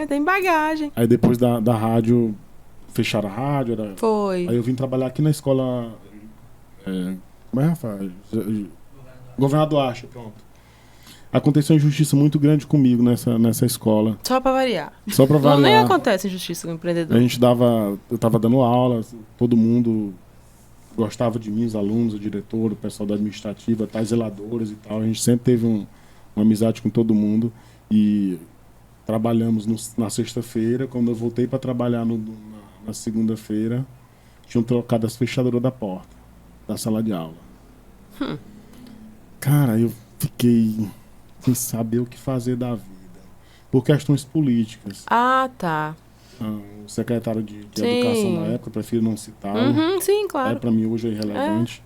B: Tem bagagem.
A: Aí depois da rádio, fecharam a rádio.
B: Foi.
A: Aí eu vim trabalhar aqui na escola... como é, Rafael? Governador Acha, pronto. Aconteceu uma injustiça muito grande comigo nessa escola.
B: Só pra variar.
A: Só pra variar.
B: Não, nem acontece injustiça com o empreendedor.
A: Eu tava dando aula, todo mundo gostava de mim, os alunos, o diretor, o pessoal da administrativa, tais zeladoras e tal. A gente sempre teve uma amizade com todo mundo. E trabalhamos na sexta-feira. Quando eu voltei para trabalhar na segunda-feira, tinham trocado as fechaduras da porta da sala de aula. Cara, eu fiquei sem saber o que fazer da vida. Por questões políticas.
B: Ah, tá.
A: O secretário de Educação na época, prefiro não citá-lo.
B: Sim, claro.
A: Para mim hoje é irrelevante.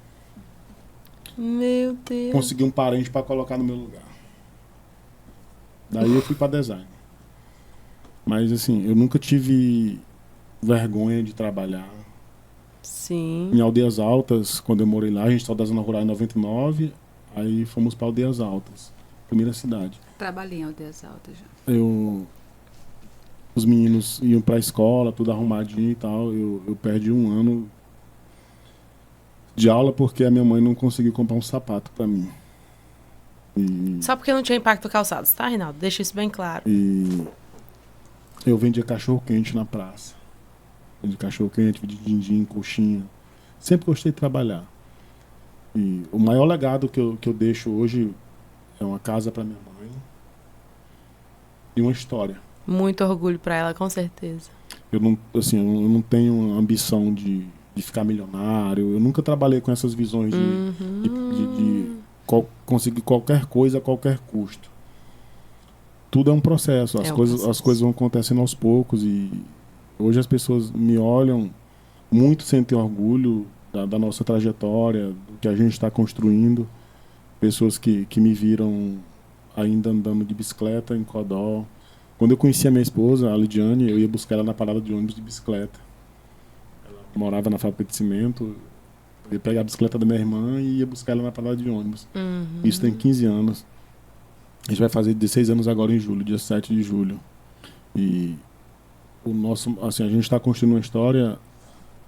B: Meu Deus.
A: Consegui um parente para colocar no meu lugar. Daí eu fui para design. Mas assim, eu nunca tive vergonha de trabalhar.
B: Sim.
A: Em Aldeias Altas, quando eu morei lá, a gente saiu da Zona Rural em 99, aí fomos para Aldeias Altas, primeira cidade.
C: Trabalhei em Aldeias Altas já.
A: Os meninos iam para a escola, tudo arrumadinho e tal. Eu perdi um ano de aula porque a minha mãe não conseguiu comprar um sapato para mim.
B: Só porque não tinha impacto calçados, tá, Reinaldo? Deixa isso bem claro.
A: E eu vendia cachorro-quente na praça. Vendi cachorro-quente, vendi din-din, coxinha. Sempre gostei de trabalhar. E o maior legado que eu deixo hoje é uma casa para minha mãe e uma história.
B: Muito orgulho para ela, com certeza.
A: Eu não tenho ambição de ficar milionário. Eu nunca trabalhei com essas visões de conseguir qualquer coisa a qualquer custo. Tudo é um processo. As coisas vão acontecendo aos poucos e hoje as pessoas me olham muito, sentem orgulho da nossa trajetória, do que a gente está construindo. Pessoas que me viram ainda andando de bicicleta em Codó, Quando eu conheci a minha esposa, a Lidiane, eu ia buscar ela na parada de ônibus de bicicleta. Ela morava na fábrica de cimento, eu ia pegar a bicicleta da minha irmã e ia buscar ela na parada de ônibus. Isso tem 15 anos. A gente vai fazer 16 anos agora em julho, dia 7 de julho. E o nosso, assim, a gente está construindo uma história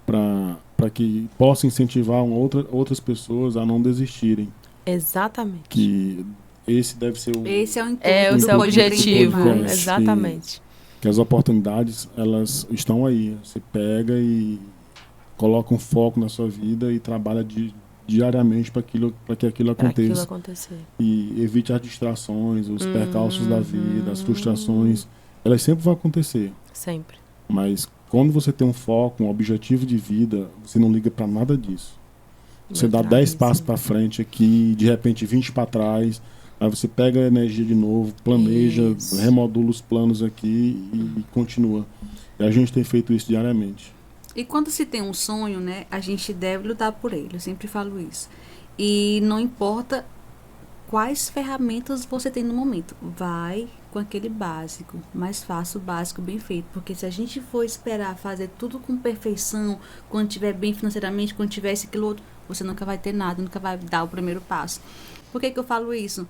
A: para que possa incentivar outras pessoas a não desistirem.
B: Exatamente.
A: Que esse deve ser o...
C: Esse é o
B: É o
C: intuito
B: seu
C: do
B: objetivo.
C: podcast.
B: Exatamente.
A: Que as oportunidades, elas estão aí. Você pega e coloca um foco na sua vida e trabalha diariamente para que aquilo
B: Pra
A: aconteça.
B: aquilo acontecer.
A: E evite as distrações, os percalços da vida, as frustrações. Elas sempre vão acontecer.
B: Sempre.
A: Mas quando você tem um foco, um objetivo de vida, você não liga para nada disso. Você dá 10 passos para frente aqui, de repente 20 para trás. Aí você pega a energia de novo, planeja,
B: Isso.
A: remodula os planos aqui e continua. E a gente tem feito isso diariamente.
C: E quando se tem um sonho, né, a gente deve lutar por ele. Eu sempre falo isso. E não importa quais ferramentas você tem no momento. Vai com aquele básico, mas faça o básico bem feito. Porque se a gente for esperar fazer tudo com perfeição, quando estiver bem financeiramente, quando tiver esse aquilo outro, você nunca vai ter nada, nunca vai dar o primeiro passo. Por que eu falo isso?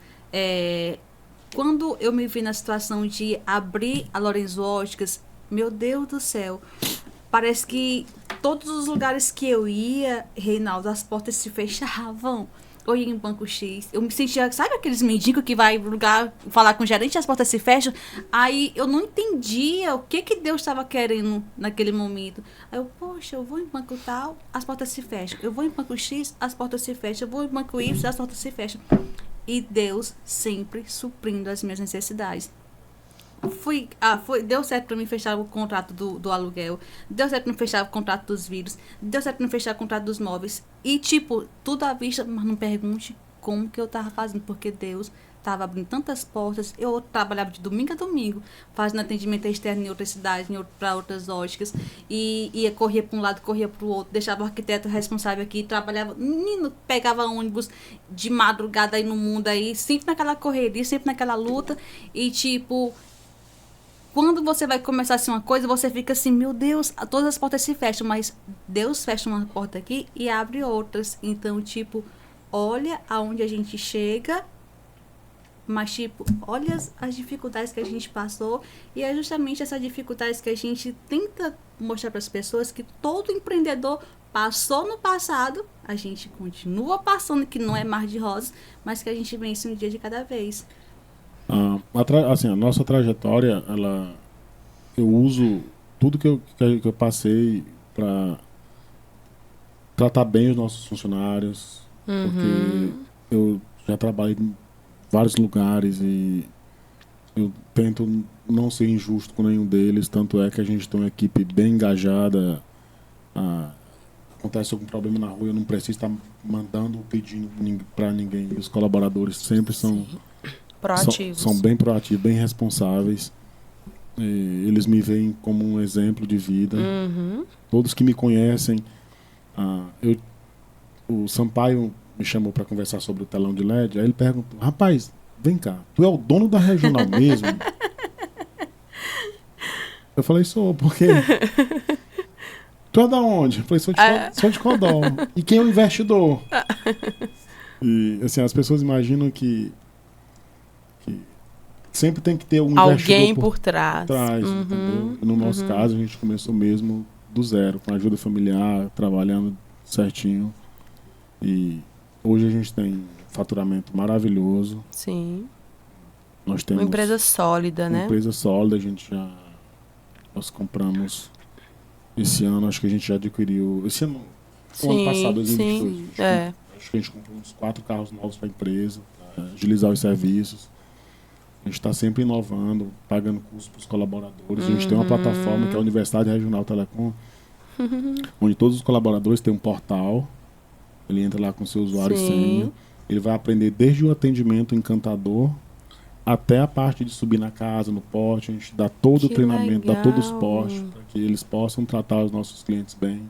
C: Quando eu me vi na situação de abrir a Lorenzo Óticas, meu Deus do céu, parece que todos os lugares que eu ia, Reinaldo, as portas se fechavam. Eu ia em banco X, eu me sentia, sabe aqueles mendigos que vai no lugar falar com o gerente e as portas se fecham? Aí eu não entendia o que Deus estava querendo naquele momento. Aí eu, poxa, eu vou em banco tal, as portas se fecham. Eu vou em banco X, as portas se fecham. Eu vou em banco Y, as portas se fecham. E Deus sempre suprindo as minhas necessidades. Deu certo pra mim fechar o contrato do aluguel, deu certo pra mim fechar o contrato dos vidros, deu certo pra mim fechar o contrato dos móveis. E tipo, tudo à vista, mas não pergunte como que eu tava fazendo, porque Deus tava abrindo tantas portas. Eu trabalhava de domingo a domingo, fazendo atendimento externo em outras cidades, para outras óticas, e ia, corria para um lado, corria para o outro, deixava o arquiteto responsável aqui, trabalhava, menino, pegava ônibus de madrugada aí no mundo aí, sempre naquela correria, sempre naquela luta. E tipo, quando você vai começar assim uma coisa, você fica assim, meu Deus, todas as portas se fecham, mas Deus fecha uma porta aqui e abre outras. Então, tipo, olha aonde a gente chega, mas, tipo, olha as dificuldades que a gente passou. E é justamente essas dificuldades que a gente tenta mostrar para as pessoas que todo empreendedor passou no passado, a gente continua passando, que não é mar de rosas, mas que a gente vence um dia de cada vez.
A: A nossa trajetória, eu uso tudo que eu passei para tratar bem os nossos funcionários, porque eu já trabalhei em vários lugares e eu tento não ser injusto com nenhum deles, tanto é que a gente tem uma equipe bem engajada. Acontece algum problema na rua, eu não preciso estar mandando, pedindo para ninguém. Os colaboradores sempre são
B: proativos.
A: São bem proativos, bem responsáveis. Eles me veem como um exemplo de vida. Todos que me conhecem, o Sampaio me chamou para conversar sobre o telão de LED. Aí ele perguntou: rapaz, vem cá, tu é o dono da Regional mesmo? Eu falei: sou, por quê? Tu é da onde? Eu falei: sou de Codó. E quem é o investidor? E assim, as pessoas imaginam que sempre tem que ter um
B: alguém
A: investidor
B: por trás.
A: Entendeu? No nosso caso, a gente começou mesmo do zero, com ajuda familiar, trabalhando certinho. E hoje a gente tem faturamento maravilhoso.
B: Sim.
A: Nós temos
B: uma empresa sólida, né?
A: Uma empresa sólida. Nós compramos esse ano, acho que a gente já adquiriu. Esse ano, o ano passado, 2022. Acho que a gente comprou uns 4 carros novos para a empresa, para agilizar os serviços. A gente está sempre inovando, pagando custos para os colaboradores. A gente tem uma plataforma que é a Universidade Regional Telecom, onde todos os colaboradores têm um portal. Ele entra lá com seu usuário e senha. Ele vai aprender desde o atendimento encantador até a parte de subir na casa, no porte. A gente dá todo o treinamento, dá todo o suporte para que eles possam tratar os nossos clientes bem,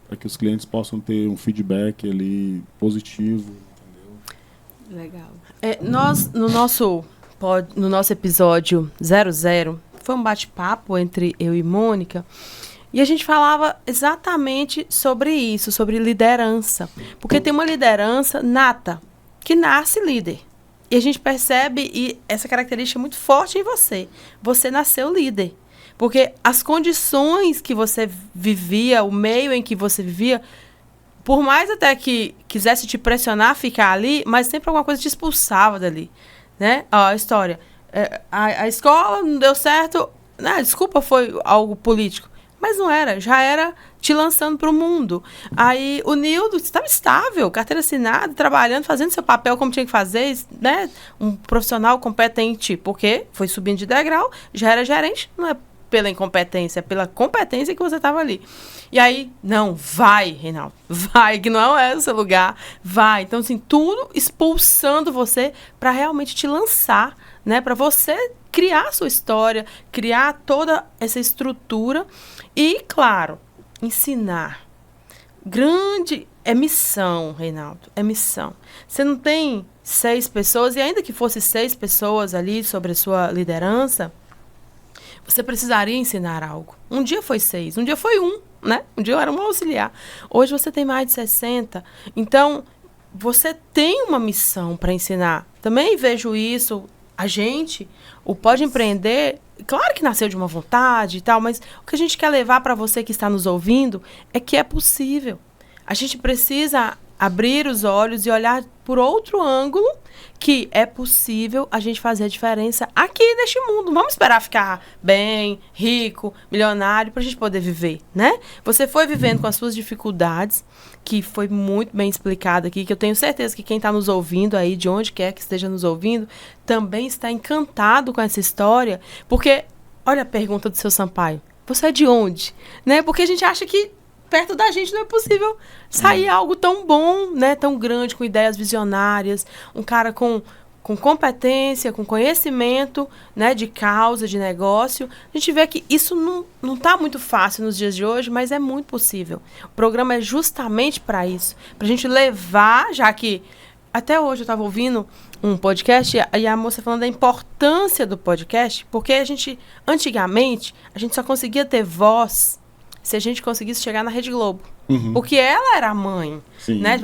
A: para que os clientes possam ter um feedback ali positivo, entendeu?
C: Legal.
B: Nós, no nosso episódio 00, foi um bate-papo entre eu e Mônica, e a gente falava exatamente sobre isso, sobre liderança. Porque tem uma liderança nata, que nasce líder. E a gente percebe essa característica muito forte em você. Você nasceu líder. Porque as condições que você vivia, o meio em que você vivia, por mais até que quisesse te pressionar a ficar ali, mas sempre alguma coisa te expulsava dali. Né? Ó, a história. A escola não deu certo. Né? Desculpa, foi algo político. Mas não era, já era te lançando para o mundo. Aí o Nildo estava estável, carteira assinada, trabalhando, fazendo seu papel como tinha que fazer, né? Um profissional competente, porque foi subindo de degrau, já era gerente, não é pela incompetência, é pela competência que você estava ali. E aí, não, vai, Reinaldo, vai, que não é o seu lugar, vai. Então, assim, tudo expulsando você para realmente te lançar, né? Para você criar a sua história, criar toda essa estrutura e, claro, ensinar. Grande é missão, Reinaldo, é missão. Você não tem 6 pessoas, e ainda que fosse 6 pessoas ali sobre a sua liderança, você precisaria ensinar algo. Um dia foi 6, um dia foi 1, né? Um dia eu era um auxiliar. Hoje você tem mais de 60. Então, você tem uma missão para ensinar. Também vejo isso, a gente, o Pode Empreender, claro que nasceu de uma vontade e tal, mas o que a gente quer levar para você que está nos ouvindo é que é possível. A gente precisa abrir os olhos e olhar por outro ângulo, que é possível a gente fazer a diferença aqui neste mundo. Vamos esperar ficar bem, rico, milionário, para a gente poder viver, né? Você foi vivendo com as suas dificuldades, que foi muito bem explicado aqui, que eu tenho certeza que quem está nos ouvindo aí, de onde quer que esteja nos ouvindo, também está encantado com essa história, porque, olha a pergunta do seu Sampaio, você é de onde? Né? Porque a gente acha que perto da gente não é possível sair algo tão bom, né, tão grande, com ideias visionárias, um cara com competência, com conhecimento, né, de causa, de negócio. A gente vê que isso não está muito fácil nos dias de hoje, mas é muito possível. O programa é justamente para isso, para a gente levar, já que até hoje eu estava ouvindo um podcast e a moça falando da importância do podcast, porque antigamente, a gente só conseguia ter voz se a gente conseguisse chegar na Rede Globo.
A: Uhum.
B: Porque ela era a mãe.
A: Sim.
B: Né?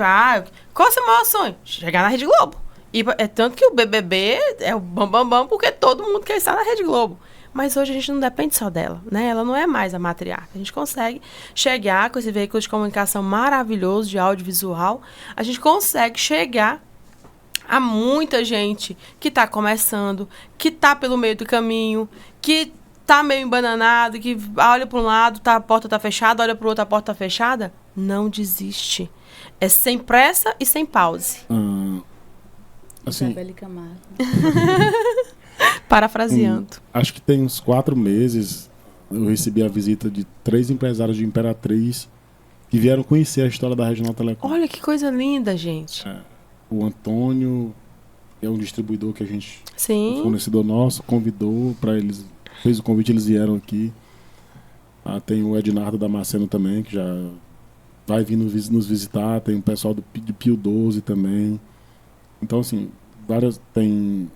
B: Qual é o seu maior sonho? Chegar na Rede Globo. E é tanto que o BBB é o bam, porque todo mundo quer estar na Rede Globo. Mas hoje a gente não depende só dela, né? Ela não é mais a matriarca. A gente consegue chegar com esse veículo de comunicação maravilhoso, de audiovisual. A gente consegue chegar a muita gente que está começando, que está pelo meio do caminho, que tá meio embananado, que olha para um lado, a porta tá fechada, olha para o outro, a porta tá fechada. Não desiste. É sem pressa e sem pause.
A: Assim,
C: Isabelle Camargo.
B: Parafraseando.
A: Acho que tem uns 4 meses eu recebi a visita de 3 empresários de Imperatriz que vieram conhecer a história da Regional Telecom.
B: Olha que coisa linda, gente.
A: O Antônio é um distribuidor que a gente,
B: Sim.
A: um fornecedor nosso, convidou para eles, fez o convite, eles vieram aqui. Tem o Ednardo Damasceno também, que já vai vir nos visitar. Tem o pessoal de Pio 12 também. Então, assim, tem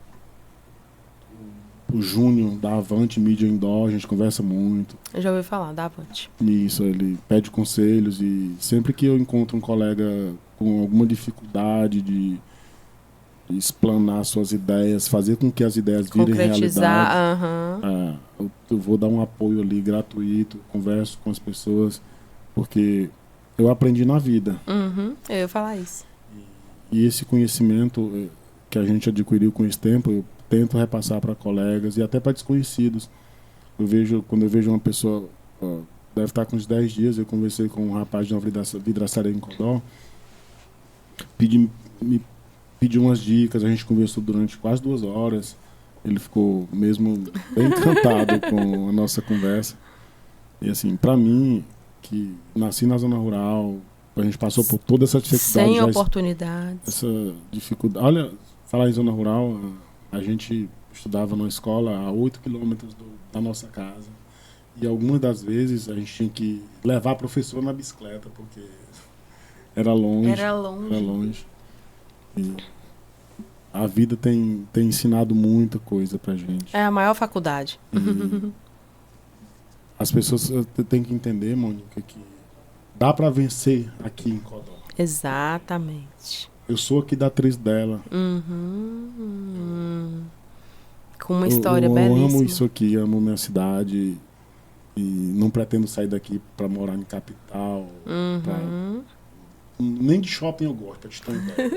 A: o Júnior da Avante Mídia Indoor, a gente conversa muito.
B: Eu já ouvi falar, da Avante.
A: Isso, ele pede conselhos e sempre que eu encontro um colega com alguma dificuldade de explanar suas ideias, fazer com que as ideias virem realidade, eu vou dar um apoio ali gratuito, converso com as pessoas, porque eu aprendi na vida.
B: Eu ia falar isso.
A: E esse conhecimento que a gente adquiriu com esse tempo, eu tento repassar para colegas e até para desconhecidos. Quando eu vejo uma pessoa, deve estar com uns 10 dias, eu conversei com um rapaz de uma vidraçaria em Codó, me pediu umas dicas, a gente conversou durante quase 2 horas. Ele ficou mesmo bem encantado com a nossa conversa. E assim, para mim, que nasci na zona rural, a gente passou por toda essa dificuldade.
B: Sem oportunidades.
A: Essa dificuldade. Olha, falar em zona rural, a gente estudava numa escola a 8 quilômetros da nossa casa. E algumas das vezes a gente tinha que levar a professora na bicicleta, porque era longe.
B: Era longe.
A: E a vida tem ensinado muita coisa pra gente.
B: É a maior faculdade.
A: E as pessoas têm que entender, Mônica, que dá pra vencer aqui em Codó.
B: Exatamente.
A: Eu sou aqui da atriz dela.
B: Com uma história
A: eu
B: belíssima.
A: amo isso aqui, amo minha cidade e não pretendo sair daqui pra morar em capital. Nem de shopping eu gosto, pra te ter uma ideia.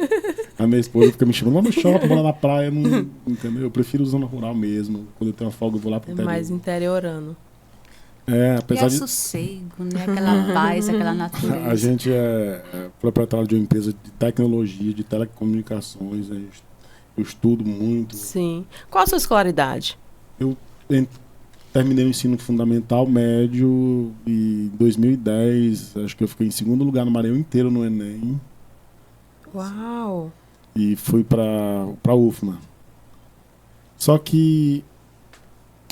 A: A minha esposa fica me chamando lá no shopping, lá na praia, não, entendeu? Eu prefiro zona rural mesmo. Quando eu tenho uma folga, eu vou lá pro
B: É
A: interior.
B: mais interiorando.
A: Apesar de
C: sossego, né? Aquela paz, aquela natureza.
A: a gente é proprietário de uma empresa de tecnologia, de telecomunicações, né? Eu estudo muito.
B: Sim. Qual a sua escolaridade?
A: Eu terminei o ensino fundamental médio e em 2010, acho que eu fiquei em segundo lugar no Maranhão inteiro no Enem.
B: Uau!
A: E fui pra UFMA. Só que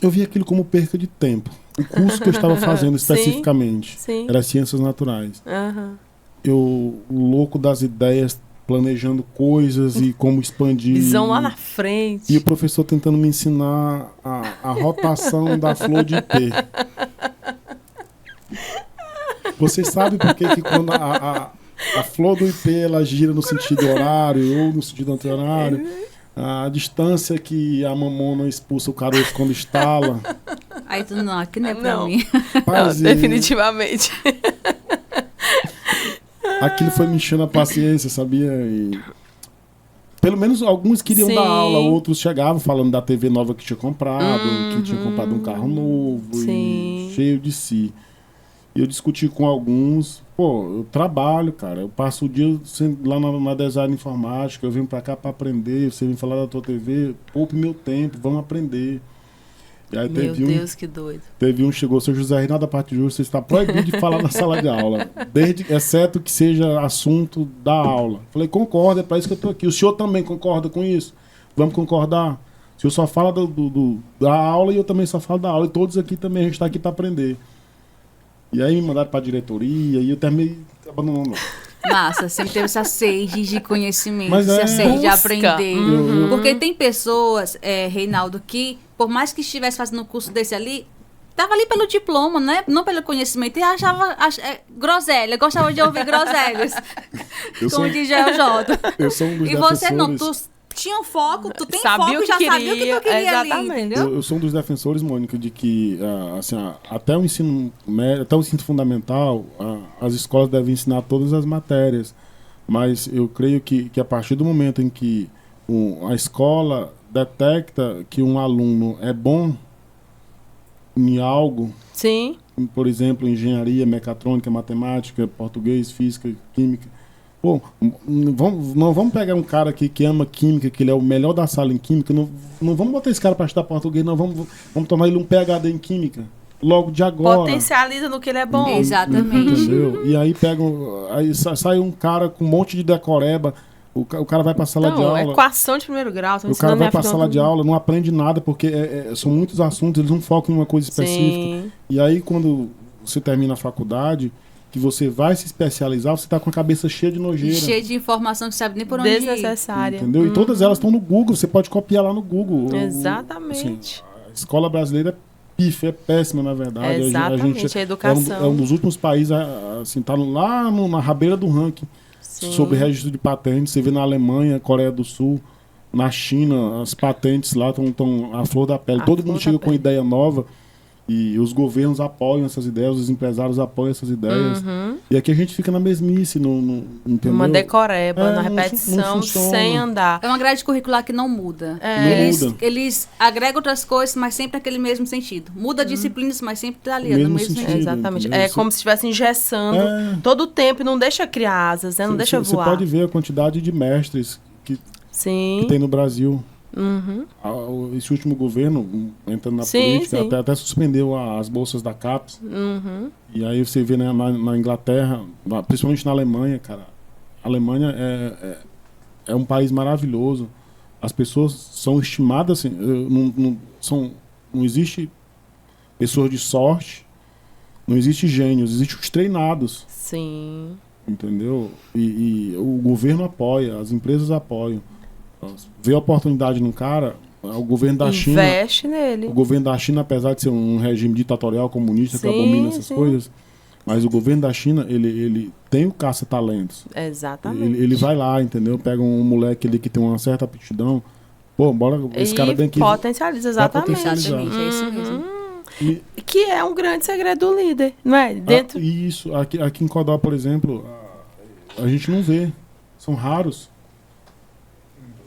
A: eu vi aquilo como perca de tempo. O curso que eu estava fazendo especificamente
B: Sim.
A: era Ciências Naturais.
B: Aham.
A: Eu, louco das ideias, planejando coisas e como expandir.
B: Visão lá na frente.
A: E o professor tentando me ensinar a rotação da flor de ipê. Você sabe por que quando a flor do ipê ela gira no sentido horário ou no sentido anti-horário? A distância que a mamona expulsa o caroço quando estala.
C: Aí tu não, aqui não é pra
B: Não.
C: mim.
A: Rapaz,
B: Não, definitivamente.
A: aquilo foi me enchendo a paciência, sabia? E pelo menos alguns queriam
B: Sim.
A: dar aula, outros chegavam falando da TV nova que tinha comprado, que tinha comprado um carro novo
B: Sim.
A: e cheio de si. E eu discuti com alguns, eu trabalho, cara, eu passo o dia lá na design informática, eu venho pra cá pra aprender, você vem falar da tua TV, poupe meu tempo, vamos aprender. E aí
B: Meu Deus, que doido.
A: teve um chegou, seu José Reinaldo da parte de hoje, você está proibido de falar na sala de aula, exceto que seja assunto da aula. Falei, concorda, é para isso que eu estou aqui. O senhor também concorda com isso? Vamos concordar? O senhor só fala da aula e eu também só falo da aula. E todos aqui também, a gente está aqui para aprender. E aí me mandaram para a diretoria e eu terminei abandonando.
C: Massa, sempre teve essa sede de conhecimento,
A: Mas
C: essa sede de
B: Busca.
C: aprender.
A: Uhum.
C: Porque tem pessoas, Reinaldo, que por mais que estivesse fazendo um curso desse ali, tava ali pelo diploma, né? Não pelo conhecimento. E achava groselha, gostava de ouvir groselhas. Como diz Jota.
A: Eu sou um dos
C: E você não,
A: defensores.
C: tu tinha um foco, tu tem
B: Sabia
C: foco,
B: o que
C: já sabia o que tu queria
B: Exatamente.
C: ali, entendeu?
A: Eu sou um dos defensores, Mônica, de que até o ensino médio, até o ensino fundamental, as escolas devem ensinar todas as matérias. Mas eu creio que a partir do momento em que a escola detecta que um aluno é bom em algo,
B: Sim.
A: por exemplo, engenharia, mecatrônica, matemática, português, física, química. Não vamos pegar um cara aqui que ama química, que ele é o melhor da sala em química, não vamos botar esse cara para estudar português, não, vamos tornar ele um PhD em química, logo de agora.
B: Potencializa no que ele é bom.
C: Exatamente.
A: Entendeu? E aí aí sai um cara com um monte de decoreba, o cara vai para a sala de aula.
B: Equação de primeiro grau.
A: O cara vai para a sala de aula, não aprende nada, porque são muitos assuntos, eles não focam em uma coisa específica.
B: Sim.
A: E aí, quando você termina a faculdade, que você vai se especializar, você está com a cabeça cheia de nojeira.
C: Cheio de informação que sabe nem por onde ir.
B: Desnecessária.
A: Entendeu? E todas elas estão no Google, você pode copiar lá no Google.
B: Exatamente.
A: A escola brasileira é péssima, na verdade.
B: Exatamente, a educação.
A: É um dos últimos países, assim, tá lá na rabeira do ranking.
B: Sim.
A: Sobre registro de patentes. Você vê na Alemanha, Coreia do Sul, na China, as patentes lá estão à flor da pele. Todo mundo chega com ideia nova e os governos apoiam essas ideias, os empresários apoiam essas ideias. E aqui a gente fica na mesmice, entendeu?
B: Uma decoreba, na
A: não
B: repetição,
A: funciona.
B: sem andar.
C: É uma grade curricular que não muda.
A: Não muda.
C: Eles agregam outras coisas, mas sempre naquele mesmo sentido. Muda disciplinas, mas sempre tá ali, no
A: Mesmo
C: mesmo sentido.
A: sentido.
B: Exatamente.
A: Entendeu?
B: É como se estivesse engessando todo o tempo e não deixa criar asas, né? Não deixa
A: Você
B: voar.
A: pode ver a quantidade de mestres que
B: Sim.
A: tem no Brasil.
B: Uhum.
A: Esse último governo, entrando na
B: Sim,
A: política,
B: sim.
A: até suspendeu as bolsas da CAPES.
B: Uhum.
A: E aí você vê, né, na Inglaterra, principalmente na Alemanha, cara. A Alemanha é um país maravilhoso. As pessoas são estimadas assim, não existe pessoas de sorte, não existe gênios, existem os treinados,
B: Sim.
A: entendeu? E o governo apoia, as empresas apoiam. vê a oportunidade no cara, o governo da China...
B: Investe nele.
A: O governo da China, apesar de ser um regime ditatorial comunista que abomina essas coisas, mas o governo da China, ele tem o caça-talentos.
B: Exatamente.
A: Ele vai lá, entendeu? Pega um moleque ali que tem uma certa aptidão. Pô, bora, esse cara tem que...
B: potencializa, exatamente.
C: É isso mesmo.
B: Que é um grande segredo do líder, não é? Dentro...
A: Isso. Aqui em Codó, por exemplo, a gente não vê. São raros.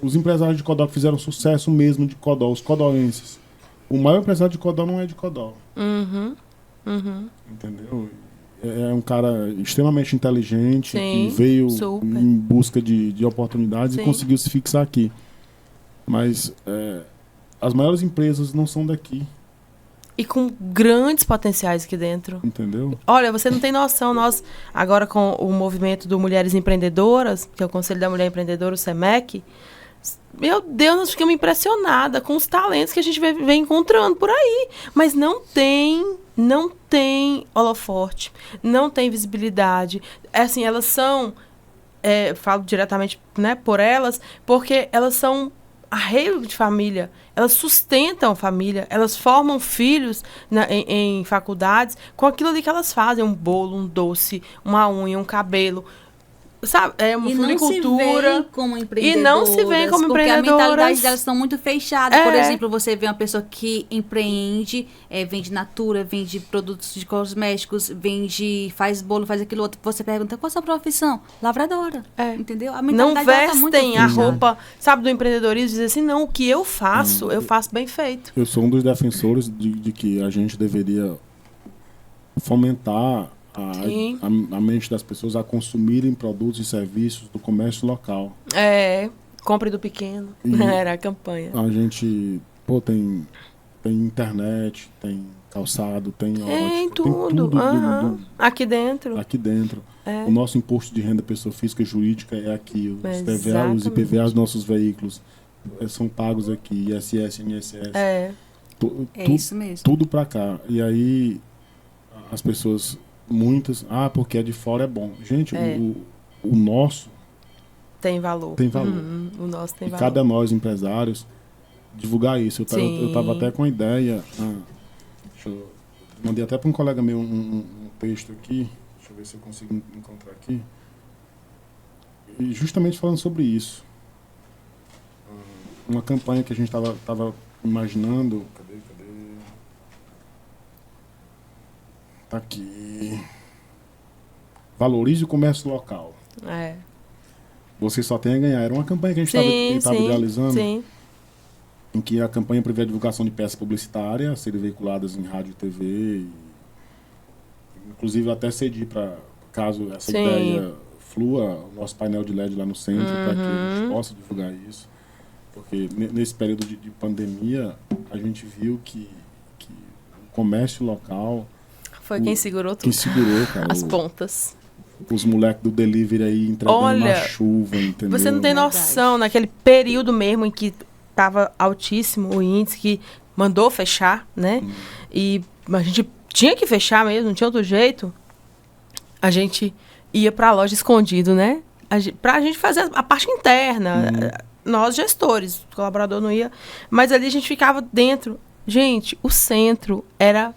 A: Os empresários de Codó que fizeram sucesso mesmo de Codó, os codóenses. O maior empresário de Codó não é de Codó. Entendeu? É um cara extremamente inteligente, que veio em busca de oportunidades e conseguiu se fixar aqui. Mas as maiores empresas não são daqui.
B: E com grandes potenciais aqui dentro.
A: Entendeu?
B: Olha, você não tem noção. Nós, agora com o movimento do Mulheres Empreendedoras, que é o Conselho da Mulher Empreendedora, o SEMEC, meu Deus, nós ficamos impressionadas com os talentos que a gente vem encontrando por aí. Mas não tem holofote, não tem visibilidade. Assim, elas são, falo diretamente, né, por elas, porque elas são arreio de família, elas sustentam a família, elas formam filhos em faculdades com aquilo ali que elas fazem, um bolo, um doce, uma unha, um cabelo, sabe? É uma floricultura.
C: E não se veem como empreendedoras. Porque a mentalidade delas estão muito fechadas. Por exemplo, você vê uma pessoa que empreende, vende natura, vende produtos de cosméticos, faz bolo, faz aquilo outro. Você pergunta, qual a sua profissão? Lavradora. Entendeu? A mentalidade
B: não
C: tá muito
B: vestem a roupa, sabe, do empreendedorismo, dizer assim, não, o que eu faço bem feito.
A: Eu sou um dos defensores de que a gente deveria fomentar a mente das pessoas a consumirem produtos e serviços do comércio local.
B: Compre do pequeno. Era a campanha.
A: A gente, tem internet, tem calçado, tem
B: tudo.
A: Tem tudo
B: aqui dentro.
A: Aqui dentro. O nosso imposto de renda pessoa física e jurídica é aqui. Os TVA, os IPVA dos nossos veículos são pagos aqui. ISS, INSS.
C: Isso mesmo.
A: Tudo pra cá. E aí as pessoas... Muitas, porque é de fora é bom. Gente, o nosso
B: tem valor.
A: Tem valor.
B: O nosso tem valor.
A: Cabe a nós, empresários, divulgar isso. Eu estava até com a ideia. Mandei até para um colega meu um texto aqui. Deixa eu ver se eu consigo encontrar aqui. E justamente falando sobre isso. Uma campanha que a gente estava imaginando. Cadê? Tá aqui. Valorize o comércio local. Você só tem a ganhar. Era uma campanha que a gente estava idealizando.
B: Sim.
A: Em que a campanha prevê a divulgação de peças publicitárias, serem veiculadas em rádio e TV. Inclusive, até cedi para, caso essa ideia flua, o nosso painel de LED lá no centro, para que a gente possa divulgar isso. Porque nesse período de pandemia, a gente viu que o comércio local...
B: Foi quem segurou tudo.
A: Quem segurou, cara.
B: As pontas.
A: Os moleques do delivery aí entregando na chuva, entendeu?
B: Você não tem noção, naquele período mesmo em que estava altíssimo o índice, que mandou fechar, né? E a gente tinha que fechar mesmo, não tinha outro jeito. A gente ia pra loja escondido, né? Pra gente fazer a parte interna. Nós, gestores, o colaborador não ia. Mas ali a gente ficava dentro. Gente, o centro era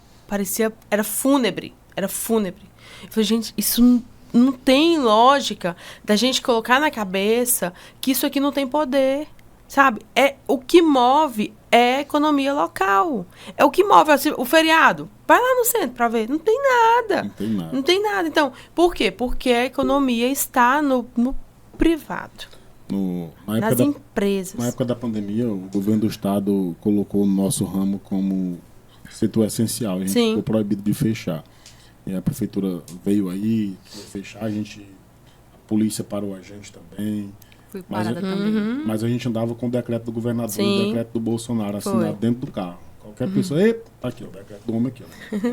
B: fúnebre. Era fúnebre. Eu falei, gente, isso não tem lógica da gente colocar na cabeça que isso aqui não tem poder. Sabe? O que move é a economia local. É o que move o feriado. Vai lá no centro para ver. Não tem nada. Não tem nada. Então, por quê? Porque a economia está no privado. Nas empresas.
A: Na época da pandemia, o governo do estado colocou o nosso ramo como setor essencial. A gente ficou proibido de fechar. E a prefeitura veio aí, fechar, a polícia parou a gente também.
C: Fui parada também.
A: Mas a gente andava com o decreto do governador e o decreto do Bolsonaro assinado dentro do carro. Qualquer pessoa, tá aqui, o decreto do homem aqui.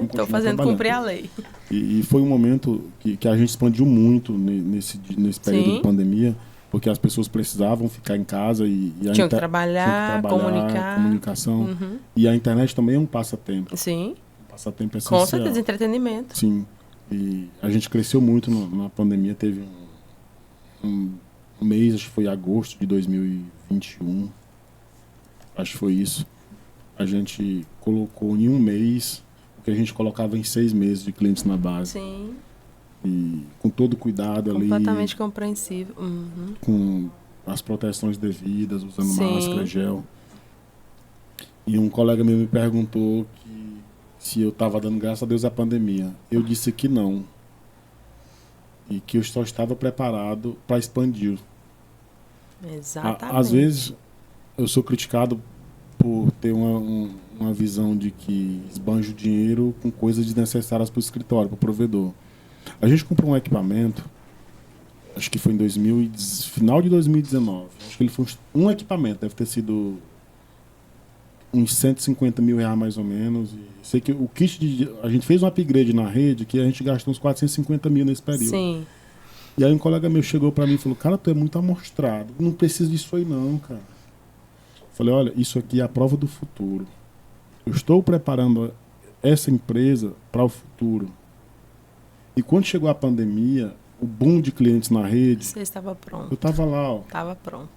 B: Estou fazendo cumprir a lei.
A: E foi um momento que a gente expandiu muito nesse período de pandemia, porque as pessoas precisavam ficar em casa
B: tinham que trabalhar,
A: comunicação. E a internet também é um passatempo.
B: Sim.
A: Um passatempo essencial.
B: Com certeza, entretenimento.
A: Sim. E a gente cresceu muito na pandemia, teve mês, acho que foi agosto de 2021, acho que foi isso, a gente colocou em um mês o que a gente colocava em 6 meses de clientes na base.
B: Sim.
A: E com todo cuidado ali.
B: Completamente compreensível. Uhum.
A: Com as proteções devidas, usando
B: Sim.
A: máscara, gel. E um colega meu me perguntou se eu estava dando graças a Deus à pandemia. Eu disse que não. E que eu só estava preparado para expandir.
B: Exatamente.
A: Às vezes, eu sou criticado por ter uma visão de que esbanjo dinheiro com coisas desnecessárias para o escritório, para o provedor. A gente comprou um equipamento, acho que foi em final de 2019. Acho que ele foi um equipamento, deve ter sido uns 150 mil reais mais ou menos. E sei que o kit a gente fez um upgrade na rede que a gente gastou uns 450 mil nesse período.
B: Sim.
A: E aí um colega meu chegou para mim e falou: cara, tu é muito amostrado, não precisa disso aí não, cara. Eu falei: olha, isso aqui é a prova do futuro. Eu estou preparando essa empresa para o futuro. E quando chegou a pandemia, o boom de clientes na rede,
B: Você estava pronto.
A: eu estava lá,
B: Estava pronto.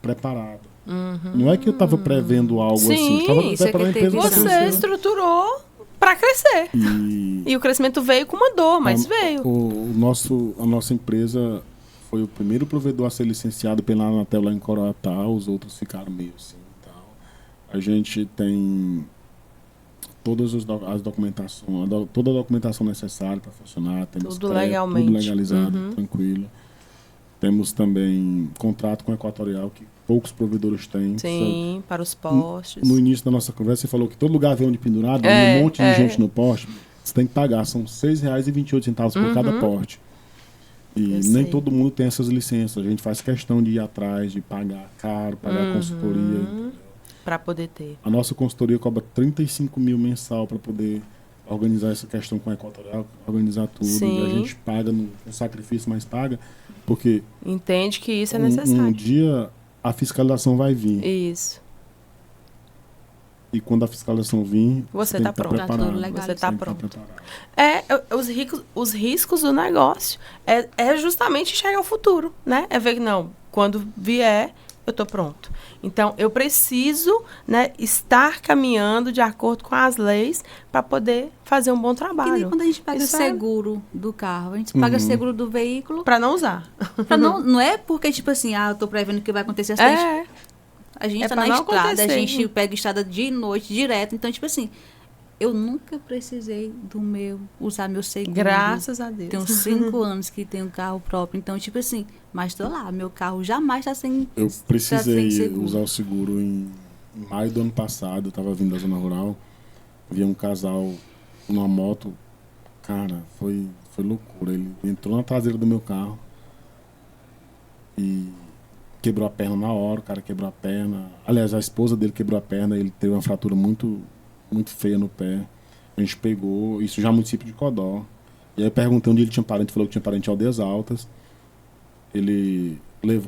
A: preparado.
B: Uhum.
A: Não é que eu estava prevendo algo
B: Sim,
A: assim. Eu estava
C: isso é que
A: preparando a empresa para
C: teve
B: Você
A: crescer.
B: estruturou para crescer.
A: E
B: E o crescimento veio com uma dor, mas veio.
A: a nossa empresa foi o primeiro provedor a ser licenciado pela Anatel lá em Coroatá. Os outros ficaram meio assim e tal. A gente tem todas as documentações, toda a documentação necessária para funcionar. Temos
B: Tudo legalmente.
A: tudo legalizado,
B: Uhum.
A: tranquilo. Temos também contrato com a Equatorial, que poucos provedores têm.
B: Sim, para os postes.
A: No início da nossa conversa, você falou que todo lugar vem onde pendurado, um monte de gente no poste, você tem que pagar. São R$ 6,28 por cada porte. E
B: Eu
A: nem
B: sei.
A: todo mundo tem essas licenças. A gente faz questão de ir atrás, de pagar caro, pagar consultoria.
B: Para poder ter.
A: A nossa consultoria cobra 35 mil mensal para poder organizar essa questão com a Equatorial, organizar tudo.
B: Sim.
A: E a gente paga no sacrifício, mas paga, porque
B: Entende que isso é
A: um
B: necessário.
A: dia a fiscalização vai vir.
B: Isso.
A: E quando a fiscalização vir,
B: Você
A: tem
B: tá
A: que estar
B: pronto.
A: preparado.
C: Tá tudo legal.
B: Você tá
A: Tem que estar
B: pronto.
A: preparado.
B: Os riscos do negócio é justamente enxergar o futuro, né? É ver que, não, quando vier, eu tô pronto. Então, eu preciso, né, estar caminhando de acordo com as leis para poder fazer um bom
C: Que nem
B: trabalho.
C: quando a gente paga
B: Isso
C: o
B: é-
C: seguro do carro. A gente paga o seguro do veículo.
B: Para não usar.
C: Não é porque, tipo assim, eu tô prevendo que vai acontecer acidente.
B: É,
C: A gente
B: É
C: tá
B: pra
C: na
B: não
C: estrada, a
B: acontecer.
C: gente pega estrada de noite direto. Então, tipo assim, eu nunca precisei usar meu seguro.
B: graças a Deus.
C: Tenho 5 anos que tenho carro próprio. Então, tipo assim, mas tô lá, meu carro jamais tá sem.
A: Eu
C: tá sem
A: precisei
C: seguro.
A: usar o seguro em maio do ano passado. Eu tava vindo da zona rural, vi um casal numa moto. Cara, foi loucura. Ele entrou na traseira do meu carro e quebrou a perna na hora. O cara quebrou a perna. Aliás, a esposa dele quebrou a perna. Ele teve uma fratura muito, muito feia no pé. A gente pegou, isso já no município de Codó. E aí eu perguntei onde ele tinha parente. Falou que tinha parente em Aldeias Altas.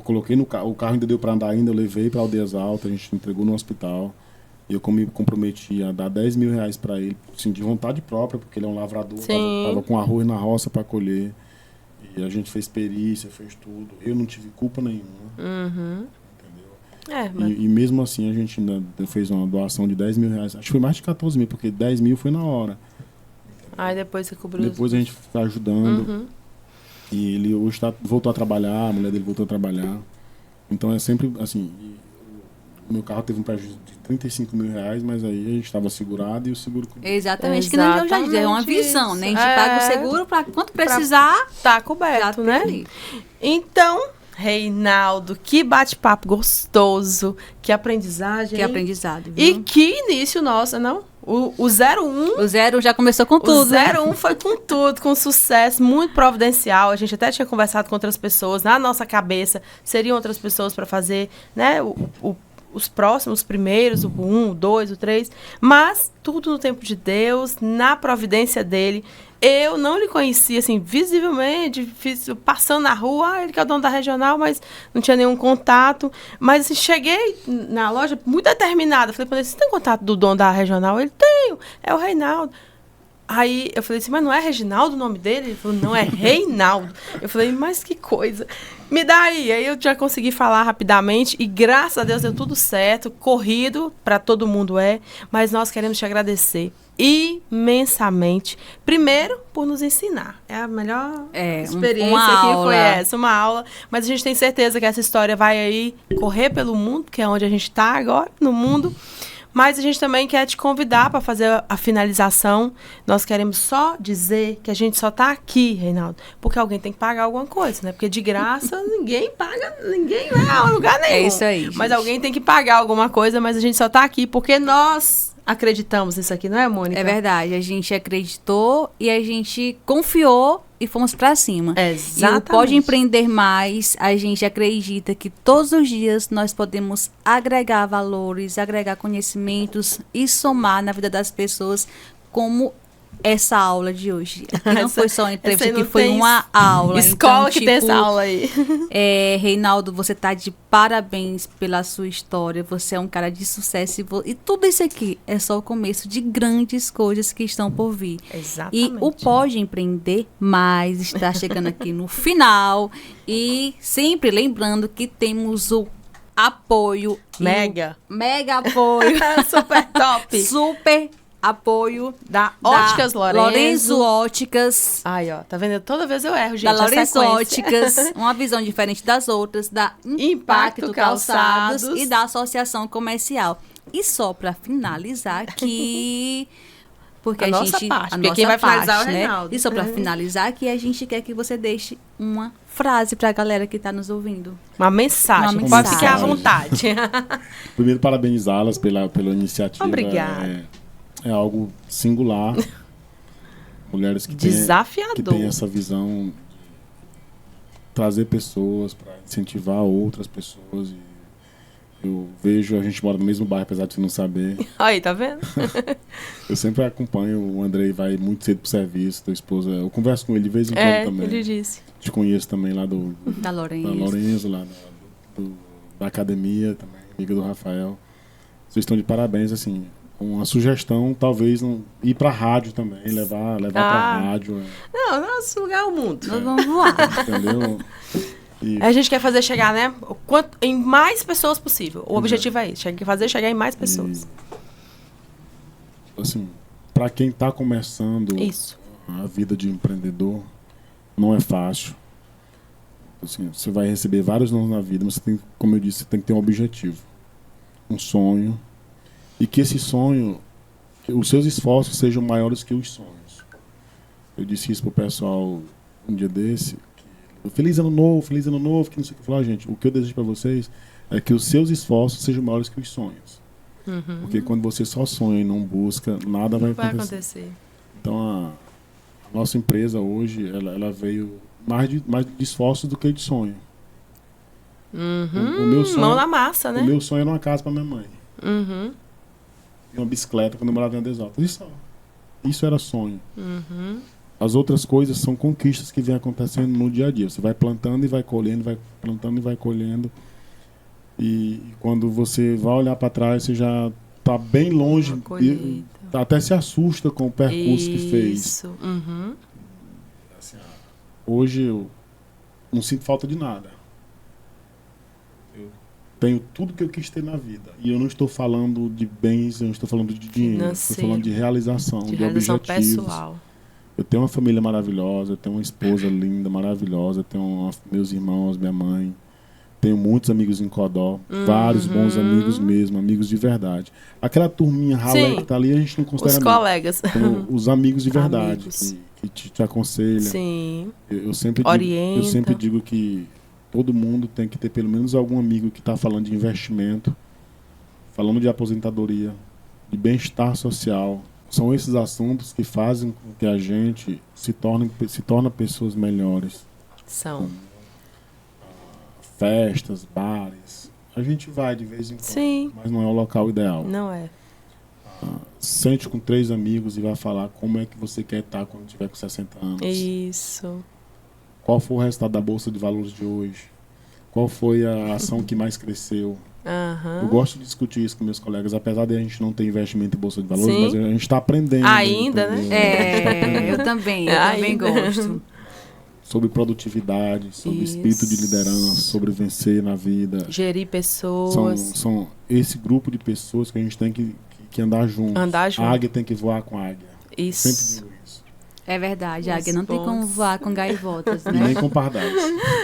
A: Coloquei no carro, o carro ainda deu para andar ainda, eu levei para Aldeias Altas, a gente entregou no hospital. E eu me comprometi a dar 10 mil reais para ele, assim, de vontade própria, porque ele é um lavrador,
B: Sim.
A: tava com arroz na roça para colher. E a gente fez perícia, fez tudo. Eu não tive culpa nenhuma,
B: Uhum.
A: entendeu?
B: É, mas
A: E mesmo assim a gente ainda fez uma doação de 10 mil reais. Acho que foi mais de 14 mil, porque 10 mil foi na hora.
B: aí depois você cobriu.
A: Depois a gente foi ajudando.
B: Uhum.
A: E ele hoje voltou a trabalhar, a mulher dele voltou a trabalhar. Então é sempre assim. O meu carro teve um prejuízo de 35 mil reais, mas aí a gente estava segurado e o seguro cobriu.
C: Exatamente, que nem eu já disse, é uma
B: Exatamente
C: visão, né? A gente
B: isso.
C: paga o
B: É.
C: seguro pra quando precisar,
B: Tá
C: já
B: coberto,
C: tem
B: né?
C: ali.
B: Então, Reinaldo, que bate-papo gostoso, que aprendizagem.
C: Que aprendizado.
B: E
C: Viu?
B: que início nossa, não? O 01.
C: O 0 já começou com tudo,
B: O
C: né?
B: 01 foi com tudo, com sucesso, muito providencial. A gente até tinha conversado com outras pessoas. Na nossa cabeça, seriam outras pessoas para fazer, né? Os próximos, os primeiros, o 1, o 2, o 3. Mas tudo no tempo de Deus, na providência dele. Eu não lhe conhecia, assim, visivelmente, passando na rua, ele que é o dono da regional, mas não tinha nenhum contato. Mas, assim, cheguei na loja muito determinada. Falei para ele, você tem contato do dono da regional? Ele, tenho, é o Reinaldo. Aí eu falei assim, mas não é Reginaldo o nome dele? Ele falou, não, é Reinaldo. Eu falei, mas que coisa. Me dá aí eu já consegui falar rapidamente e graças a Deus deu tudo certo, corrido, para todo mundo mas nós queremos te agradecer imensamente. Primeiro, por nos ensinar. É a melhor experiência
C: uma
B: que
C: aula.
B: foi essa, uma aula. Mas a gente tem certeza que essa história vai aí correr pelo mundo, que é onde a gente está agora, no mundo. Mas a gente também quer te convidar para fazer a finalização. Nós queremos só dizer que a gente só está aqui, Reinaldo, porque alguém tem que pagar alguma coisa, né? Porque de graça ninguém paga, ninguém vai a lugar nenhum.
C: É isso aí, gente.
B: Mas alguém tem que pagar alguma coisa, mas a gente só está aqui porque nós acreditamos nisso aqui, não é, Mônica?
C: É verdade, a gente acreditou e a gente confiou e fomos pra cima.
B: Exatamente.
C: E o Pode Empreender Mais, a gente acredita que todos os dias nós podemos agregar valores, agregar conhecimentos e somar na vida das pessoas, como essa aula de hoje. Aqui não foi só uma entrevista, aqui foi uma aula.
B: Escola
C: então,
B: que tem essa aula aí.
C: Reinaldo, você tá de parabéns pela sua história. Você é um cara de sucesso e tudo isso aqui é só o começo de grandes coisas que estão por vir.
B: Exatamente.
C: E o Pode Empreender Mais está chegando aqui no final. E sempre lembrando que temos o apoio.
B: Mega
C: apoio.
B: Super top.
C: Super apoio
B: da Óticas
C: Lorenzo Óticas.
B: Ai, ó, tá vendo? Toda vez eu erro, gente.
C: Da Lorenzo Óticas, uma visão diferente das outras, da Impacto Calçados e da Associação Comercial. E só para finalizar aqui, porque a
B: nossa
C: gente,
B: parte,
C: a
B: porque
C: nossa
B: quem vai
C: parte,
B: finalizar é o
C: né?
B: Reinaldo.
C: E só para finalizar aqui, a gente quer que você deixe uma frase para a galera que está nos ouvindo.
B: Uma mensagem.
C: Uma
B: Pode
C: mensagem.
B: ficar à vontade.
A: Primeiro, parabenizá-las pela iniciativa.
B: Obrigada.
A: É algo singular. Mulheres que
B: desafiador.
A: têm essa visão, trazer pessoas para incentivar outras pessoas. E eu vejo, a gente mora no mesmo bairro, apesar de você não saber.
B: Aí, tá vendo?
A: Eu sempre acompanho, o Andrei vai muito cedo pro serviço, tua esposa. Eu converso com ele de vez em quando também.
B: Ele disse.
A: Te conheço também lá
C: Da Lorenzo.
A: Da Lorenzo, lá da academia também, amiga do Rafael. Vocês estão de parabéns, assim. Uma sugestão, talvez, ir pra rádio também, levar pra rádio.
B: Não, nosso lugar é o mundo.
C: Nós vamos voar.
A: Entendeu? E,
B: A gente quer fazer chegar, né? Em mais pessoas possível. O objetivo é isso. Quer chegar em mais pessoas.
A: Assim, pra quem tá começando
B: Isso.
A: a vida de empreendedor, não é fácil. Assim, você vai receber vários nãos na vida, mas você tem, como eu disse, você tem que ter um objetivo. Um sonho. E que esse sonho, os seus esforços sejam maiores que os sonhos. Eu disse isso pro pessoal um dia desse. Feliz ano novo, que não sei o que. Falar, gente, o que eu desejo para vocês é que os seus esforços sejam maiores que os sonhos.
B: Uhum.
A: Porque quando você só sonha e não busca, nada vai acontecer. Então, a nossa empresa hoje, ela veio mais de esforços do que de sonho.
B: Uhum.
A: O meu sonho,
B: mão na massa, né?
A: O meu sonho era uma casa para minha mãe.
B: Uhum.
A: E uma bicicleta quando eu morava em Andesópolis. Isso era sonho.
B: Uhum.
A: As outras coisas são conquistas que vêm acontecendo no dia a dia. Você vai plantando e vai colhendo, vai plantando e vai colhendo. E quando você vai olhar para trás, você já está bem longe. E até se assusta com o percurso que fez.
B: Isso. Uhum.
A: Assim, hoje eu não sinto falta de nada. Eu tenho tudo que eu quis ter na vida. E eu não estou falando de bens, eu não estou falando de dinheiro. Estou falando de realização, de objetivos.
B: Pessoal.
A: Eu tenho uma família maravilhosa, eu tenho uma esposa linda, maravilhosa, eu tenho meus irmãos, minha mãe. Tenho muitos amigos em Codó, vários bons amigos mesmo, amigos de verdade. Aquela turminha ralé que tá ali, a gente não considera
B: os colegas.
A: Então, os amigos de verdade, que te aconselham.
B: Sim.
A: Eu sempre digo que todo mundo tem que ter pelo menos algum amigo que está falando de investimento, falando de aposentadoria, de bem-estar social. São esses assuntos que fazem com que a gente se torne pessoas melhores.
B: São.
A: Festas, bares. A gente vai de vez em quando,
B: Sim.
A: mas não é o local ideal.
B: Não é.
A: Sente com 3 amigos e vai falar como é que você quer estar quando tiver com 60 anos.
B: Isso.
A: Qual foi o resultado da Bolsa de Valores de hoje? Qual foi a ação que mais cresceu? Eu gosto de discutir isso com meus colegas, apesar de a gente não ter investimento em Bolsa de Valores, mas a gente está aprendendo.
B: Ainda, né?
C: Eu também gosto.
A: sobre produtividade, sobre espírito de liderança, sobre vencer na vida.
B: Gerir pessoas.
A: São esse grupo de pessoas que a gente tem que andar junto.
B: Andar junto.
A: A águia tem que voar com a águia.
B: Isso.
A: Sempre digo isso.
C: É verdade, a águia não tem como voar com gaivotas,
A: E
C: né?
A: nem com pardais.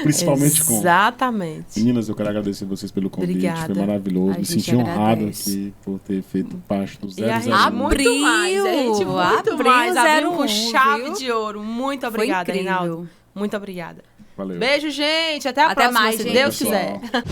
A: Principalmente com.
B: Exatamente.
A: Meninas, eu quero agradecer vocês pelo convite.
B: Obrigada.
A: Foi maravilhoso.
C: A
A: Me
C: gente
A: senti honrado
C: agradece.
A: aqui por ter feito parte do
B: E a gente
A: 001.
B: muito mais. A gente muito
C: Abriu
B: mais. Abriu com
C: 01,
B: chave
C: viu?
B: de ouro. Muito
C: Foi
B: obrigada,
C: incrível.
B: Reinaldo. Muito obrigada.
A: Valeu.
B: Beijo, gente. Até a
C: Até
B: próxima,
C: mais,
B: se
C: gente.
B: Deus
A: Pessoal.
B: quiser.